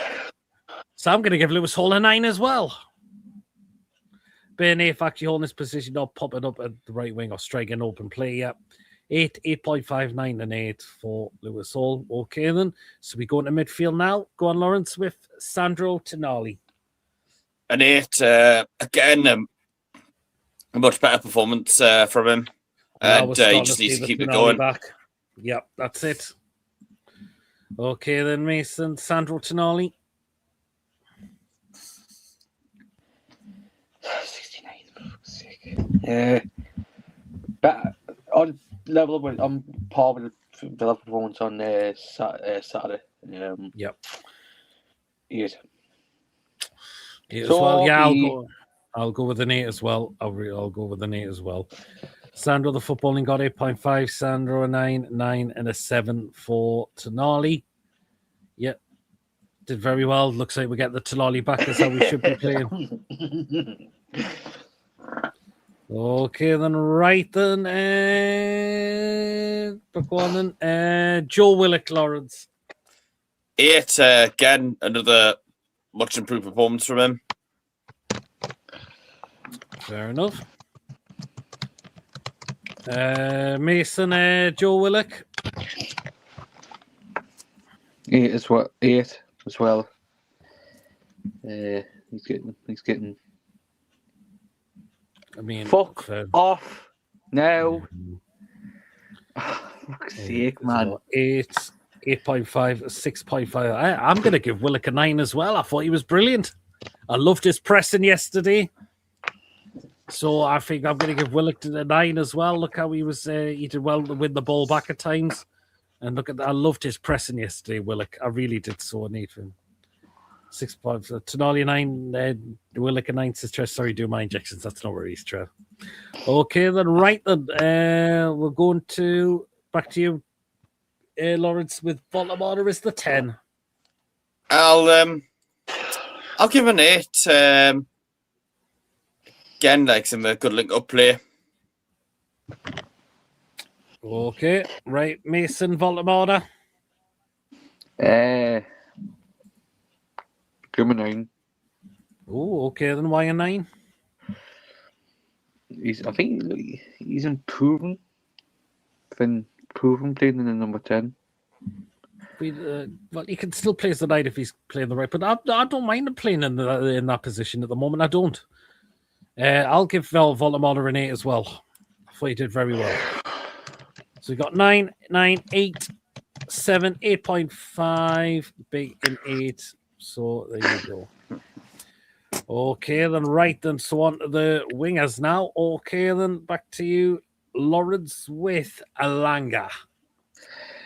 So I'm going to give Lewis Hall a 9 as well. Byrne actually holding his position up, popping up at the right wing or striking open play. Yeah. 8, 8.5, 9, and 8 for Lewis Hall. Okay, then. So we go into midfield now. Go on, Laurence, with Sandro Tonali. An 8. Again, a much better performance from him. And he just needs to keep it going. Back. Yep, that's it. Okay, then, Mason. Sandro Tonali. 69. But on level with on par with the performance on Saturday. Yep. Yes. So well, yeah, I'll go with an 8 as well. I'll go with an 8 as well. Sandro, the footballing, got 8.5. Sandro, a 9, 9, and a 7 for Tonali. Yep. Did very well. Looks like we get the Tonali back. That's how we should be playing. Okay, then, right then. Go on then. Joe Willock, Laurence. 8. Again, another much improved performance from him. Fair enough. Mason, Joe Willock. 8 as well. 8 as well. He's getting. I mean, Fuck off now. Fuck's sake, man. 8, 8.5, 6.5. I'm going to give Willock a 9 as well. I thought he was brilliant. I loved his pressing yesterday. So I think I'm going to give Willock a 9 as well. Look how he was. He did well to win the ball back at times. And look at that. I loved his pressing yesterday, Willock. I really did so neat for him. 6.5. Tonali 9. Willock a 9 says, Trev, sorry, do my injections. That's not where he's, Trev. Okay, then, right then. We're going to back to you, Laurence, with Baltimore is the 10. I'll give an 8. Again, like some good link-up play. Okay, right. Mason, Baltimore. Give him a 9. Oh, okay, then why a 9? I think he's improving. Playing in the number 10. Well, he can still play as the 9 if he's playing the right, but I don't mind him playing in that position at the moment. I don't. I'll give Baltimore an 8 as well. I thought he did very well. So we got 9, 8, 7, 8.5, big and 8. So there you go. Okay, then right then. So on to the wingers now. Okay, then back to you, Laurence with Alanga.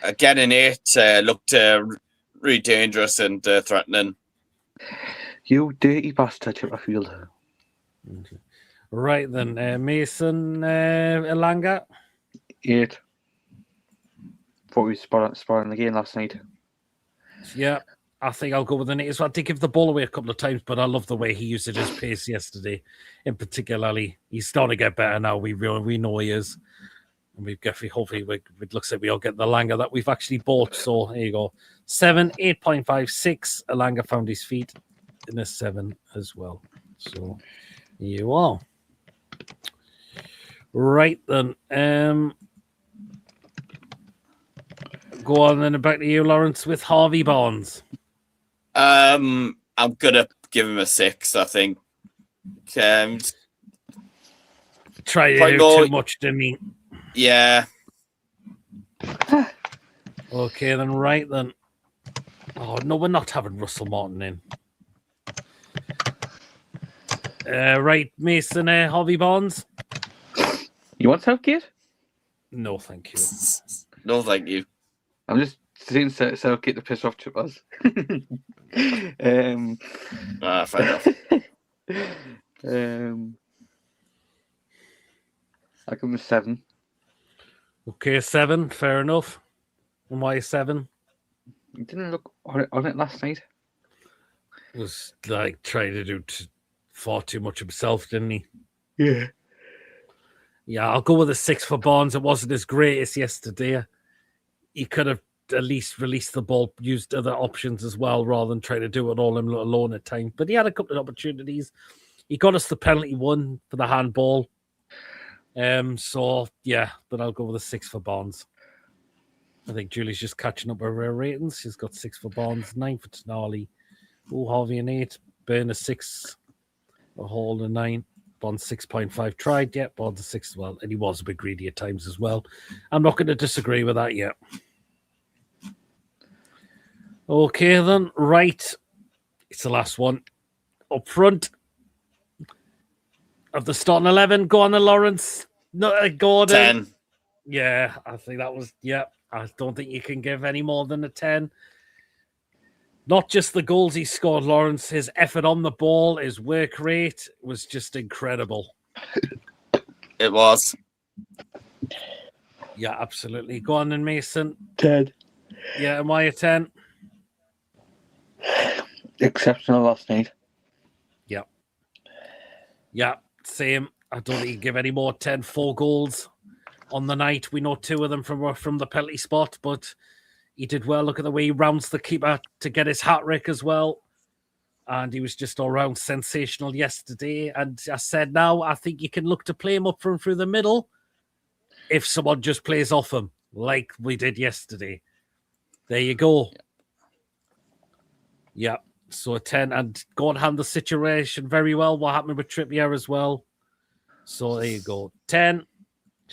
Again, an 8. Looked really dangerous and threatening. You dirty bastard, Chipperfield. Okay. Right then, Mason Alanga. 8. Thought we sparring the game last night. Yeah, I think I'll go with an 8 as well. I did give the ball away a couple of times, but I love the way he used his pace yesterday. In particularly, he's starting to get better now. We know he is. And we've got, hopefully, it looks like we all get the Alanga that we've actually bought. So here you go. 7, 8.5, 6. Alanga found his feet in a 7 as well. So here you are. Right then. Go on then back to you, Laurence, with Harvey Barnes. I'm gonna give him a 6. I think. Try to do too much to me. Yeah. Okay, then right then. Oh no, we're not having Russell Martin in. Right, Mason, Harvey Barnes. You want Southgate? No, thank you. No, thank you. I'm just saying Southgate to piss off Chippers. Fair enough. I give him a 7. Okay, 7, fair enough. And why 7? He didn't look on it last night. Was like trying to do far too much himself, didn't he? Yeah. Yeah, I'll go with a 6 for Barnes. It wasn't his greatest yesterday. He could have at least released the ball, used other options as well, rather than trying to do it all alone at times. But he had a couple of opportunities. He got us the penalty 1 for the handball. So yeah, but I'll go with a 6 for Barnes. I think Julie's just catching up with her ratings. She's got 6 for Barnes, 9 for Tonali. Oh, Harvey an 8. Burn a 6. A Hall a 9. Barnes 6.5. Tried, yeah. Barnes a 6 as well. And he was a bit greedy at times as well. I'm not going to disagree with that yet. Okay, then. Right. It's the last one. Up front of the starting 11. Go on, the Laurence. No, Gordon. 10. Yeah, I think that was, yeah. I don't think you can give any more than a 10. Not just the goals he scored, Laurence. His effort on the ball, his work rate was just incredible. It was. Yeah, absolutely. Go on then, Mason. 10. Yeah, and why a 10? Exceptional last night. Yeah. Yeah, same. I don't think you give any more 10. 4 goals on the night. We know 2 of them from the penalty spot, but He did well. Look at the way he rounds the keeper to get his hat-trick as well. And he was just all round sensational yesterday. And I said now, I think you can look to play him up from through the middle if someone just plays off him like we did yesterday. There you go. Yeah. So a 10 and go and handle the situation very well. What happened with Trippier as well. So there you go. 10.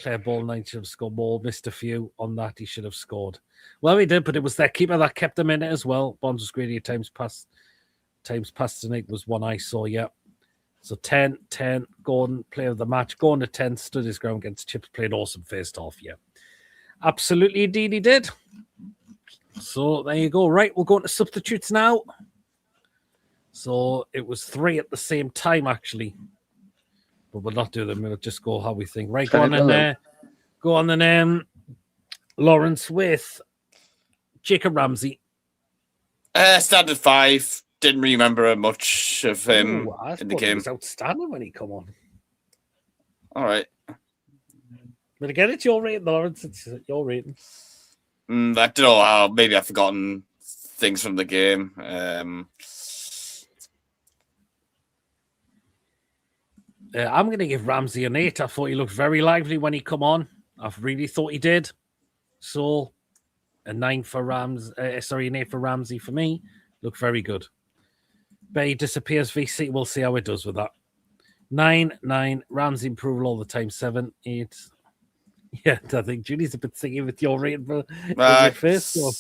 Clear ball, 9 should have scored more. Missed a few on that. He should have scored. Well, he did, but it was their keeper that kept them in it as well. Bonds was greedy at times past tonight was one I saw, yeah. So 10, Gordon, player of the match. Gordon at 10, stood his ground against Chips, played awesome first half, yeah. Absolutely, indeed, he did. So there you go. Right, we'll go into substitutes now. So it was 3 at the same time, actually. But we'll not do them. We'll just go how we think. Right, go on then, Laurence with Jacob Ramsey. Standard 5. Didn't remember much of him in the game. He was outstanding when he come on. All right. But again, it's your rating, Laurence. It's your rating. I don't know how. Maybe I've forgotten things from the game. I'm going to give Ramsey an 8. I thought he looked very lively when he come on. I really thought he did. So a 9 for an 8 for Ramsey for me. Looked very good. Bay disappears VC. We'll see how it does with that. 9. Ramsey improved all the time. 7, 8. Yeah, I think Judy's a bit thingy with your rating for your first one.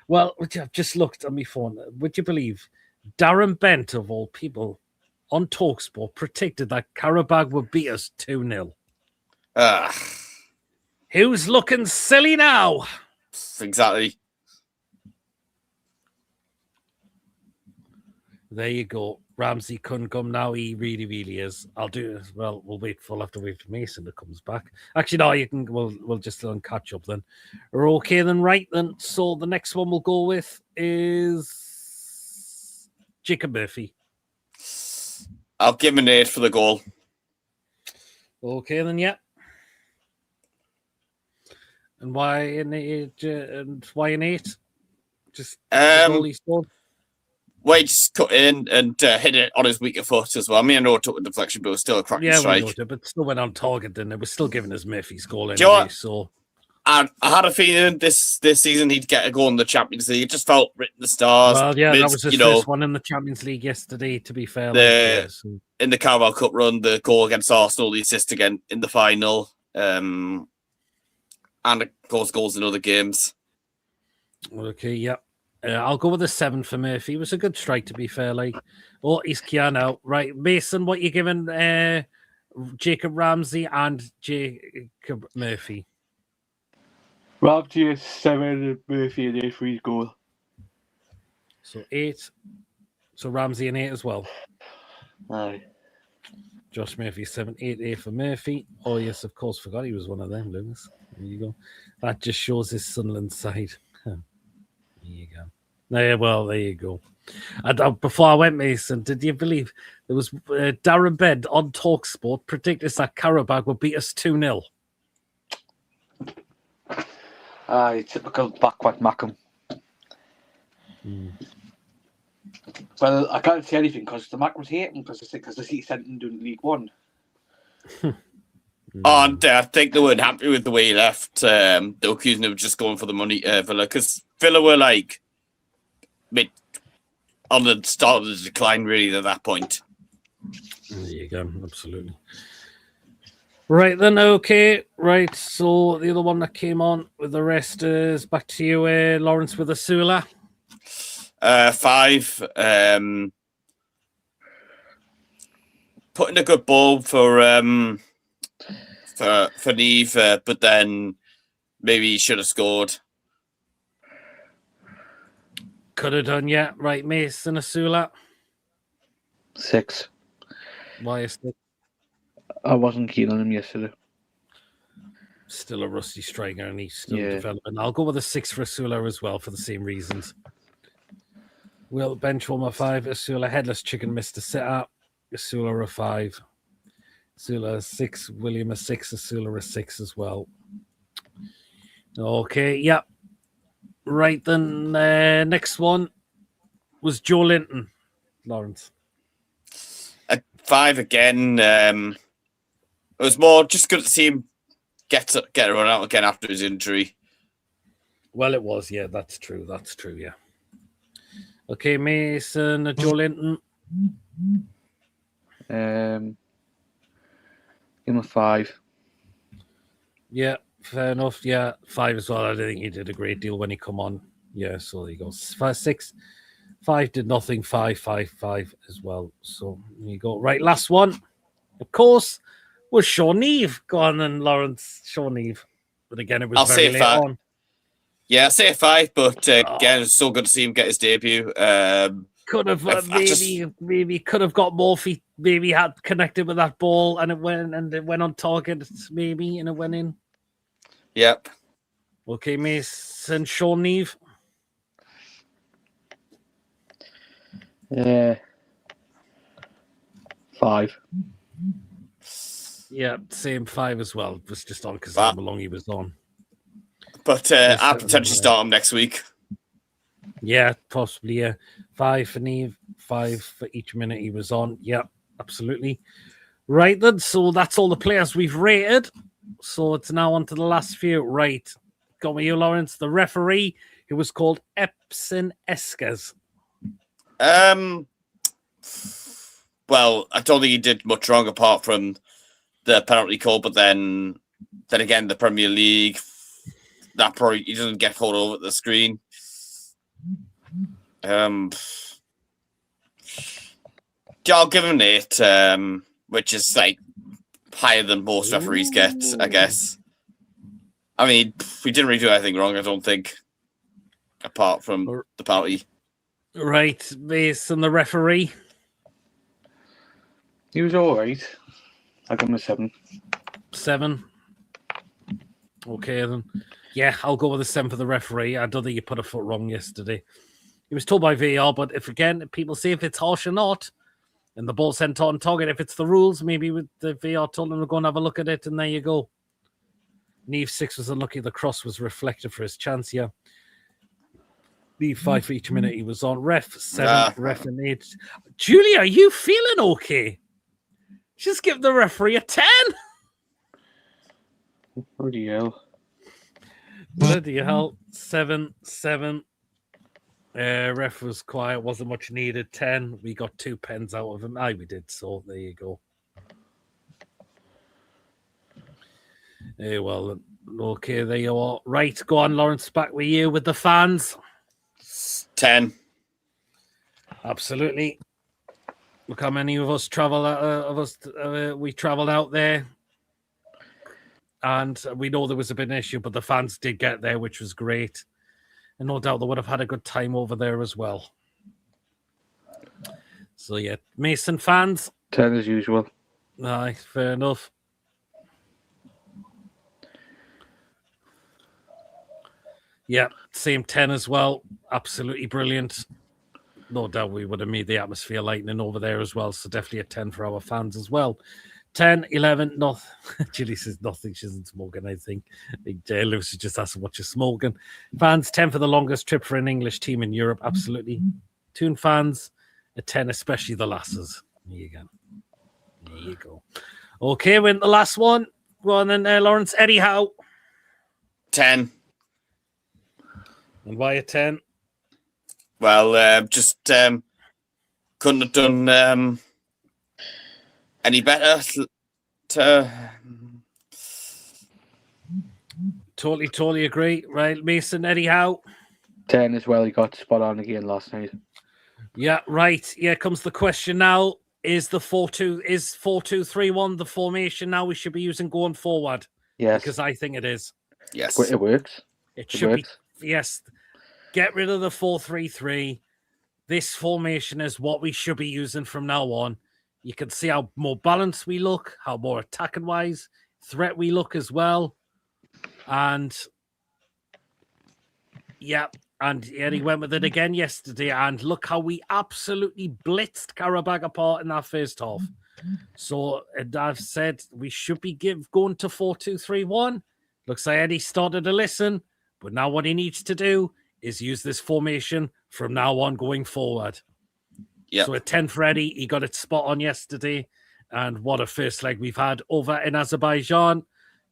Well, I've just looked on my phone. Would you believe Darren Bent, of all people, on TalkSport, predicted that Qarabag would beat us 2-0. Who's looking silly now? Exactly. There you go. Ramsey couldn't come now. He really, really is. I'll do it. Well, we'll have to wait for Mason that comes back. Actually, no, you can. We'll just catch up then. We're okay then, right then. So the next one we'll go with is Jacob Murphy. I'll give him an 8 for the goal. Okay then, yeah. And why an 8? Just the goal he scored. Well, he just cut in and hit it on his weaker foot as well. I mean, I know it took a deflection, but it was still a cracking strike. Yeah, but still went on target, and it was still giving us Murphy's goal anyway. So, I had a feeling this season he'd get a goal in the Champions League. It just felt written in the stars. Well, yeah, that was his first one in the Champions League yesterday, to be fair. In the Carabao Cup run, the goal against Arsenal, the assist again in the final, and of course goals in other games. Okay, yeah. I'll go with a 7 for Murphy. It was a good strike, to be fair. He's Keanu. Right, Mason, what you giving Jacob Ramsey and Jacob Murphy? Ramsey is 7 and Murphy an 8 for his goal. So 8. So Ramsey an 8 as well. Aye. Josh Murphy 7, 8 for Murphy. Oh yes, of course, forgot he was one of them, Lewis. There you go. That just shows his Sunderland side. There you go. There you go. And before I went, Mason, did you believe there was Darren Bed on TalkSport predicted that Qarabag would beat us 2-0? Aye, typical backward Mackham. Well, I can't say anything because the Mackhams hate him because the City sent him to League One. And I think they weren't happy with the way he left. They were accusing him of just going for the money, Villa, because Villa were on the start of the decline, really, at that point. There you go, absolutely. Right then, okay. Right, so the other one that came on with the rest is back to you, Laurence, with Asula. 5. Putting a good ball for Neve, but then maybe he should have scored. Could have done, yeah. Right, Mason Asula. 6. Why is it? I wasn't keen on him yesterday. Still a rusty striker, and he's still developing. I'll go with a 6 for Asula as well for the same reasons. Will bench warmer 5. Asula headless chicken missed a sit up. Asula a 5. Asula a 6. William a 6. Asula a 6 as well. Okay, yep. Right, then next one was Joe Linton, Laurence. At 5 again. It was more just good to see him get a run out again after his injury. Well, it was, yeah, that's true, yeah. Okay, Mason, Joe Linton. Give him a 5. Yeah, fair enough. Yeah, 5 as well. I don't think he did a great deal when he come on. Yeah, so there you go. 5, 6. 5 did nothing. 5 as well. So there you go. Right, last one, of course, was Sean Neve. Go on then, Laurence. Sean Neve. But again, it was very late on. Yeah, I'll say a 5, but again, it's so good to see him get his debut. Could have maybe could have got more feet. Maybe had connected with that ball and it went on target. Maybe and it went in. Yep. Okay, Mason, Sean Neve. Yeah. 5. Yeah, same 5 as well. It was just on because how long he was on. But I'll potentially start him next week. Yeah, possibly. Yeah, 5 for Neve, 5 for each minute he was on. Yeah, absolutely. Right then, so that's all the players we've rated. So it's now on to the last few. Right, got with you, Laurence. The referee, who was called Epson Esquez. Well, I don't think he did much wrong apart from the penalty call. But then again, the Premier League, that probably he doesn't get called over the screen. I'll give him an 8, which is like higher than most referees get, I guess. I mean, we didn't really do anything wrong, I don't think, apart from the penalty. Right, based on the referee. He was all right. I'll give him a 7. 7. Okay, then. Yeah, I'll go with a 7 for the referee. I don't think you put a foot wrong yesterday. He was told by VAR, but if people see if it's harsh or not, and the ball sent on target, if it's the rules, maybe with the VAR told him to go and have a look at it, and there you go. Neve 6 was unlucky. The cross was reflected for his chance here. Neve 5 for each minute he was on. Ref 7, ref an 8. Julia, are you feeling okay? Just give the referee a 10. Bloody hell. Bloody hell. 7. Ref was quiet, wasn't much needed. 10. We got 2 pens out of him. Aye, we did. So there you go. Well, okay, there you are. Right, go on, Laurence, back with you with the fans. 10. Absolutely. Look how many of us travel. We travelled out there, and we know there was a bit of an issue, but the fans did get there, which was great, and no doubt they would have had a good time over there as well. So yeah, Mason fans. 10 as usual. Aye, fair enough. Yeah, same 10 as well. Absolutely brilliant. No doubt we would have made the atmosphere lightning over there as well. So definitely a 10 for our fans as well. 10, 11, nothing. Julie says nothing. She isn't smoking, I think. Lewis is just asking what you're smoking. Fans, 10 for the longest trip for an English team in Europe. Absolutely. Toon fans, a 10, especially the lasses. There you go. There you go. Okay, we're in the last one. Go on then, Laurence. Eddie Howe. 10. And why a 10? Well, just couldn't have done any better. Totally agree. Right, Mason, Eddie Howe. 10 as well. He got spot on again last night. Yeah, right. Yeah, comes the question now. Is the 4-2-3-1 the formation now we should be using going forward? Yes. Because I think it is. Yes. It works. It should be. Yes. Get rid of the 4-3-3. This formation is what we should be using from now on. You can see how more balanced we look, how more attacking wise, threat we look as well. And yeah, and he went with it again yesterday. And look how we absolutely blitzed Qarabag apart in that first half. So I've said we should be going to 4-2-3-1. Looks like Eddie started to listen, but now what he needs to do is use this formation from now on going forward. Yeah. So at 10 for Eddie, he got it spot on yesterday. And what a first leg we've had over in Azerbaijan.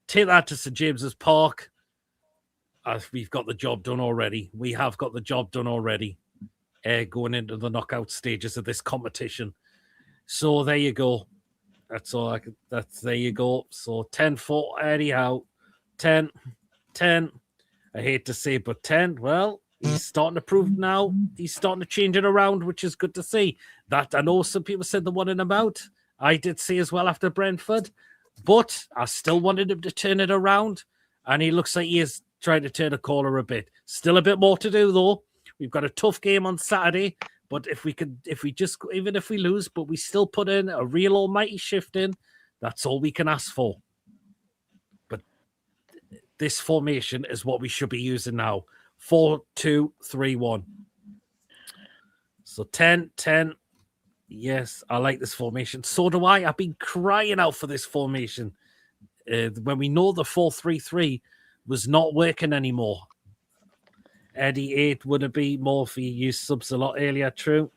Take that to St. James's Park. We've got the job done already. We have got the job done already. Going into the knockout stages of this competition. So there you go. That's all there you go. So 10 for Eddie Howe. 10. I hate to say, but 10. Well, he's starting to prove now. He's starting to change it around, which is good to see. That I know some people said they wanted him out. I did see as well after Brentford, but I still wanted him to turn it around, and he looks like he is trying to turn a corner a bit. Still a bit more to do though. We've got a tough game on Saturday, but even if we lose, but we still put in a real almighty shift in, that's all we can ask for. But this formation is what we should be using now. 4-2-3-1. So 10. Yes, I like this formation. So do I. I've been crying out for this formation. When we know the 4-3-3 was not working anymore. Eddie 8 would have been more if he used subs a lot earlier, true.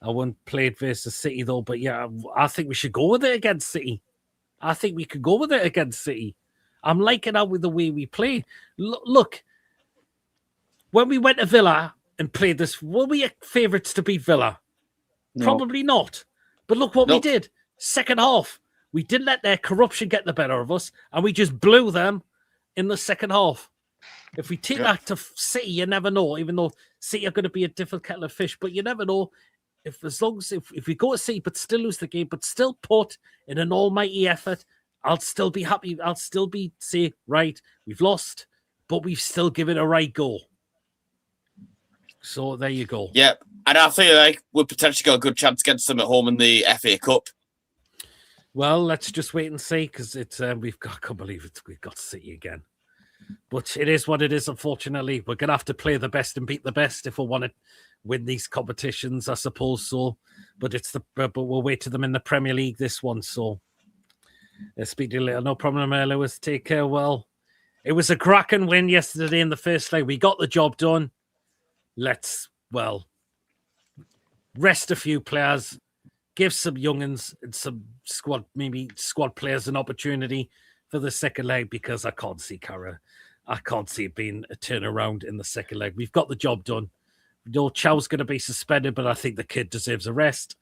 I wouldn't play it versus City though, but yeah, I think we should go with it against City. I think we could go with it against City. I'm liking out with the way we play. Look, when we went to Villa and played this, were we favourites to beat Villa? No. Probably not. But look what we did. Second half, we didn't let their corruption get the better of us, and we just blew them in the second half. If we take that to City, you never know, even though City are going to be a difficult kettle of fish, but you never know. If we go to City but still lose the game, but still put in an almighty effort, I'll still be happy. I'll still say, right, we've lost, but we've still given a right go. So there you go. Yeah, and I feel like we've potentially got a good chance against them at home in the FA Cup. Well, let's just wait and see, because it's I can't believe it. We've got City again. But it is what it is, unfortunately. We're going to have to play the best and beat the best if we want to win these competitions, I suppose so. But we'll wait to them in the Premier League, this one. So speak to you later. No problem, Lewis. Take care. Well, it was a cracking win yesterday in the first leg. We got the job done. Let's, rest a few players, give some young'uns and some squad players an opportunity for the second leg, because I can't see it being a turnaround in the second leg. We've got the job done. No, Chow's going to be suspended, but I think the kid deserves a rest.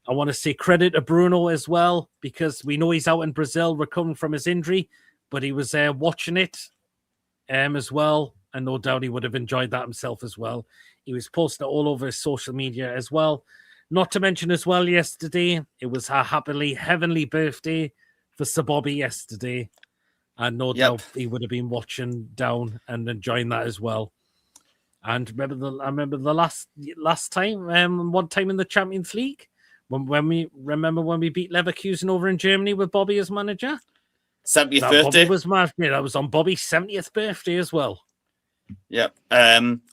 I want to say credit to Bruno as well, because we know he's out in Brazil recovering from his injury, but he was watching it as well, and no doubt he would have enjoyed that himself as well. He was posting it all over his social media as well. Not to mention as well, yesterday, it was her heavenly birthday for Sir Bobby yesterday, and no doubt he would have been watching down and enjoying that as well. And I remember the last time, one time in the Champions League, when we beat Leverkusen over in Germany with Bobby as manager. 70th birthday. That was on Bobby's 70th birthday as well. Yep.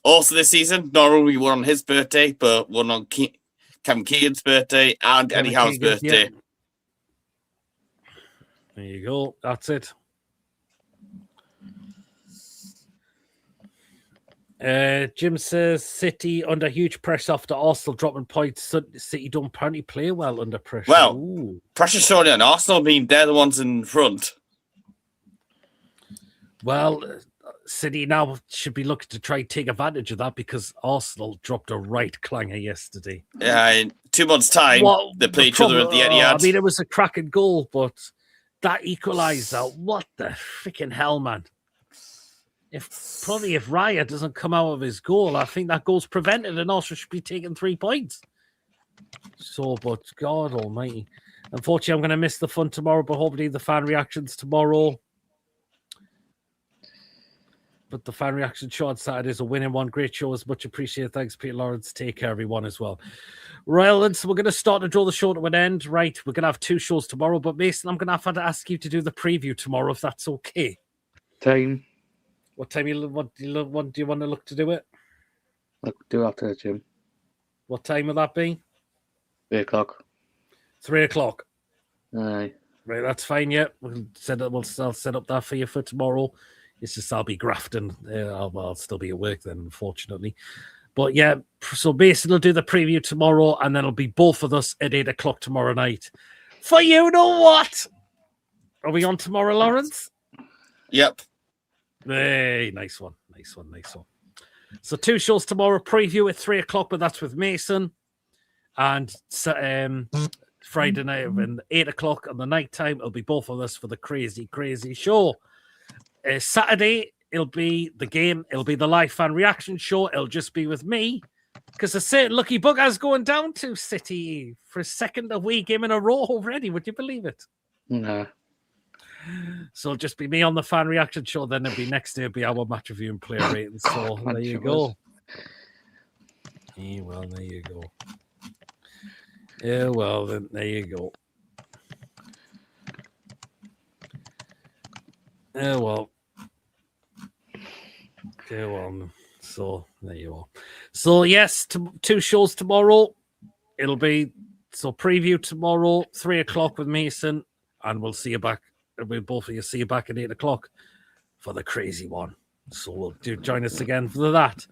Also this season, not only one on his birthday, but one on Kevin Keegan's birthday and Eddie Howe's birthday. Yeah. There you go. That's it. Jim says City under huge pressure after Arsenal dropping points. City don't apparently play well under pressure. Well, pressure's surely on Arsenal, being they're the ones in front. Well, City now should be looking to try and take advantage of that, because Arsenal dropped a right clanger yesterday. Yeah, in 2 months' time, they play each other at the Etihad. I mean, it was a cracking goal, but that equaliser, what the freaking hell, man? If Raya doesn't come out of his goal, I think that goal's prevented and also should be taking 3 points. So, but God almighty. Unfortunately, I'm going to miss the fun tomorrow, but hopefully the fan reactions tomorrow. But the fan reaction show on Saturday is a winning one. Great show, is much appreciated. Thanks, Peter Laurence. Take care, everyone, as well. Right, so we're going to start to draw the show to an end. Right, we're going to have 2 shows tomorrow, but Mason, I'm going to have to ask you to do the preview tomorrow, if that's okay. Time. What time do you want to look to do it? I'll do after the gym. What time will that be? 3 o'clock. 3 o'clock. Aye. Right, that's fine. Yeah, I'll set up that for you for tomorrow. It's just I'll be grafting. I'll still be at work then, unfortunately. But yeah, so basically, we'll do the preview tomorrow, and then it'll be both of us at 8 o'clock tomorrow night. For you know what? Are we on tomorrow, Laurence? Yep. Hey, nice one. So 2 shows tomorrow. Preview at 3 o'clock, but that's with Mason. And Friday night and 8 o'clock on the night time, it'll be both of us for the crazy show. Saturday, it'll be the game. It'll be the live fan reaction show. It'll just be with me because a certain lucky bugger's going down to City for a second away game in a row already. Would you believe it? No. So it'll just be me on the fan reaction show. Then it'll be next day. It'll be our match review and player ratings. So there you go. Yeah, well, there you go. Yeah, well, then there you go. Yeah, well. Okay, well, so there you are. So yes, 2 shows tomorrow. It'll be preview tomorrow, 3 o'clock with Mason, and we'll see you back. We'll both of you see you back at 8 o'clock for the crazy one. So we'll join us again for that.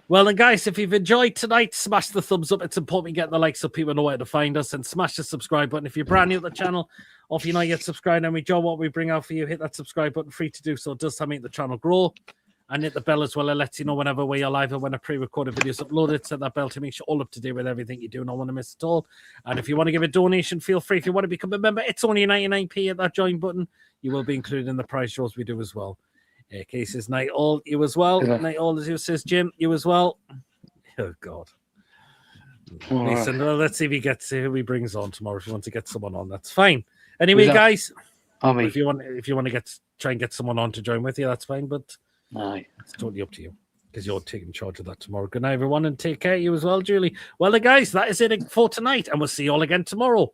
Well then, guys, if you've enjoyed tonight, smash the thumbs up. It's important we get the likes so people know where to find us, and smash the subscribe button. If you're brand new to the channel, or if you're not yet subscribed and we enjoy what we bring out for you, hit that subscribe button. Free to do so. It does help make the channel grow. And hit the bell as well. It lets you know whenever we're live and when a pre-recorded video is uploaded. Set that bell to make sure all up to date with everything you do. Not want to miss it all. And if you want to give a donation, feel free. If you want to become a member, it's only 99p at that join button. You will be included in the prize shows we do as well. Cases night all, you as well. Yeah. Night all, as you says Jim, you as well. Oh God. Listen, let's see if he gets who he brings on tomorrow. If you want to get someone on, that's fine. Anyway, guys, if you want to try and get someone on to join with you, that's fine. But it's totally up to you because you're taking charge of that tomorrow. Good night, everyone, and take care. You as well, Julie. Well, then, guys, that is it for tonight, and we'll see you all again tomorrow.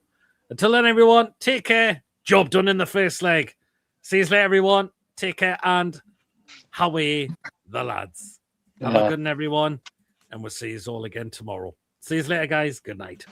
Until then, everyone, take care. Job done in the first leg. See you later, everyone. Take care, and Howe the lads. Have a good one, everyone, and we'll see you all again tomorrow. See you later, guys. Good night.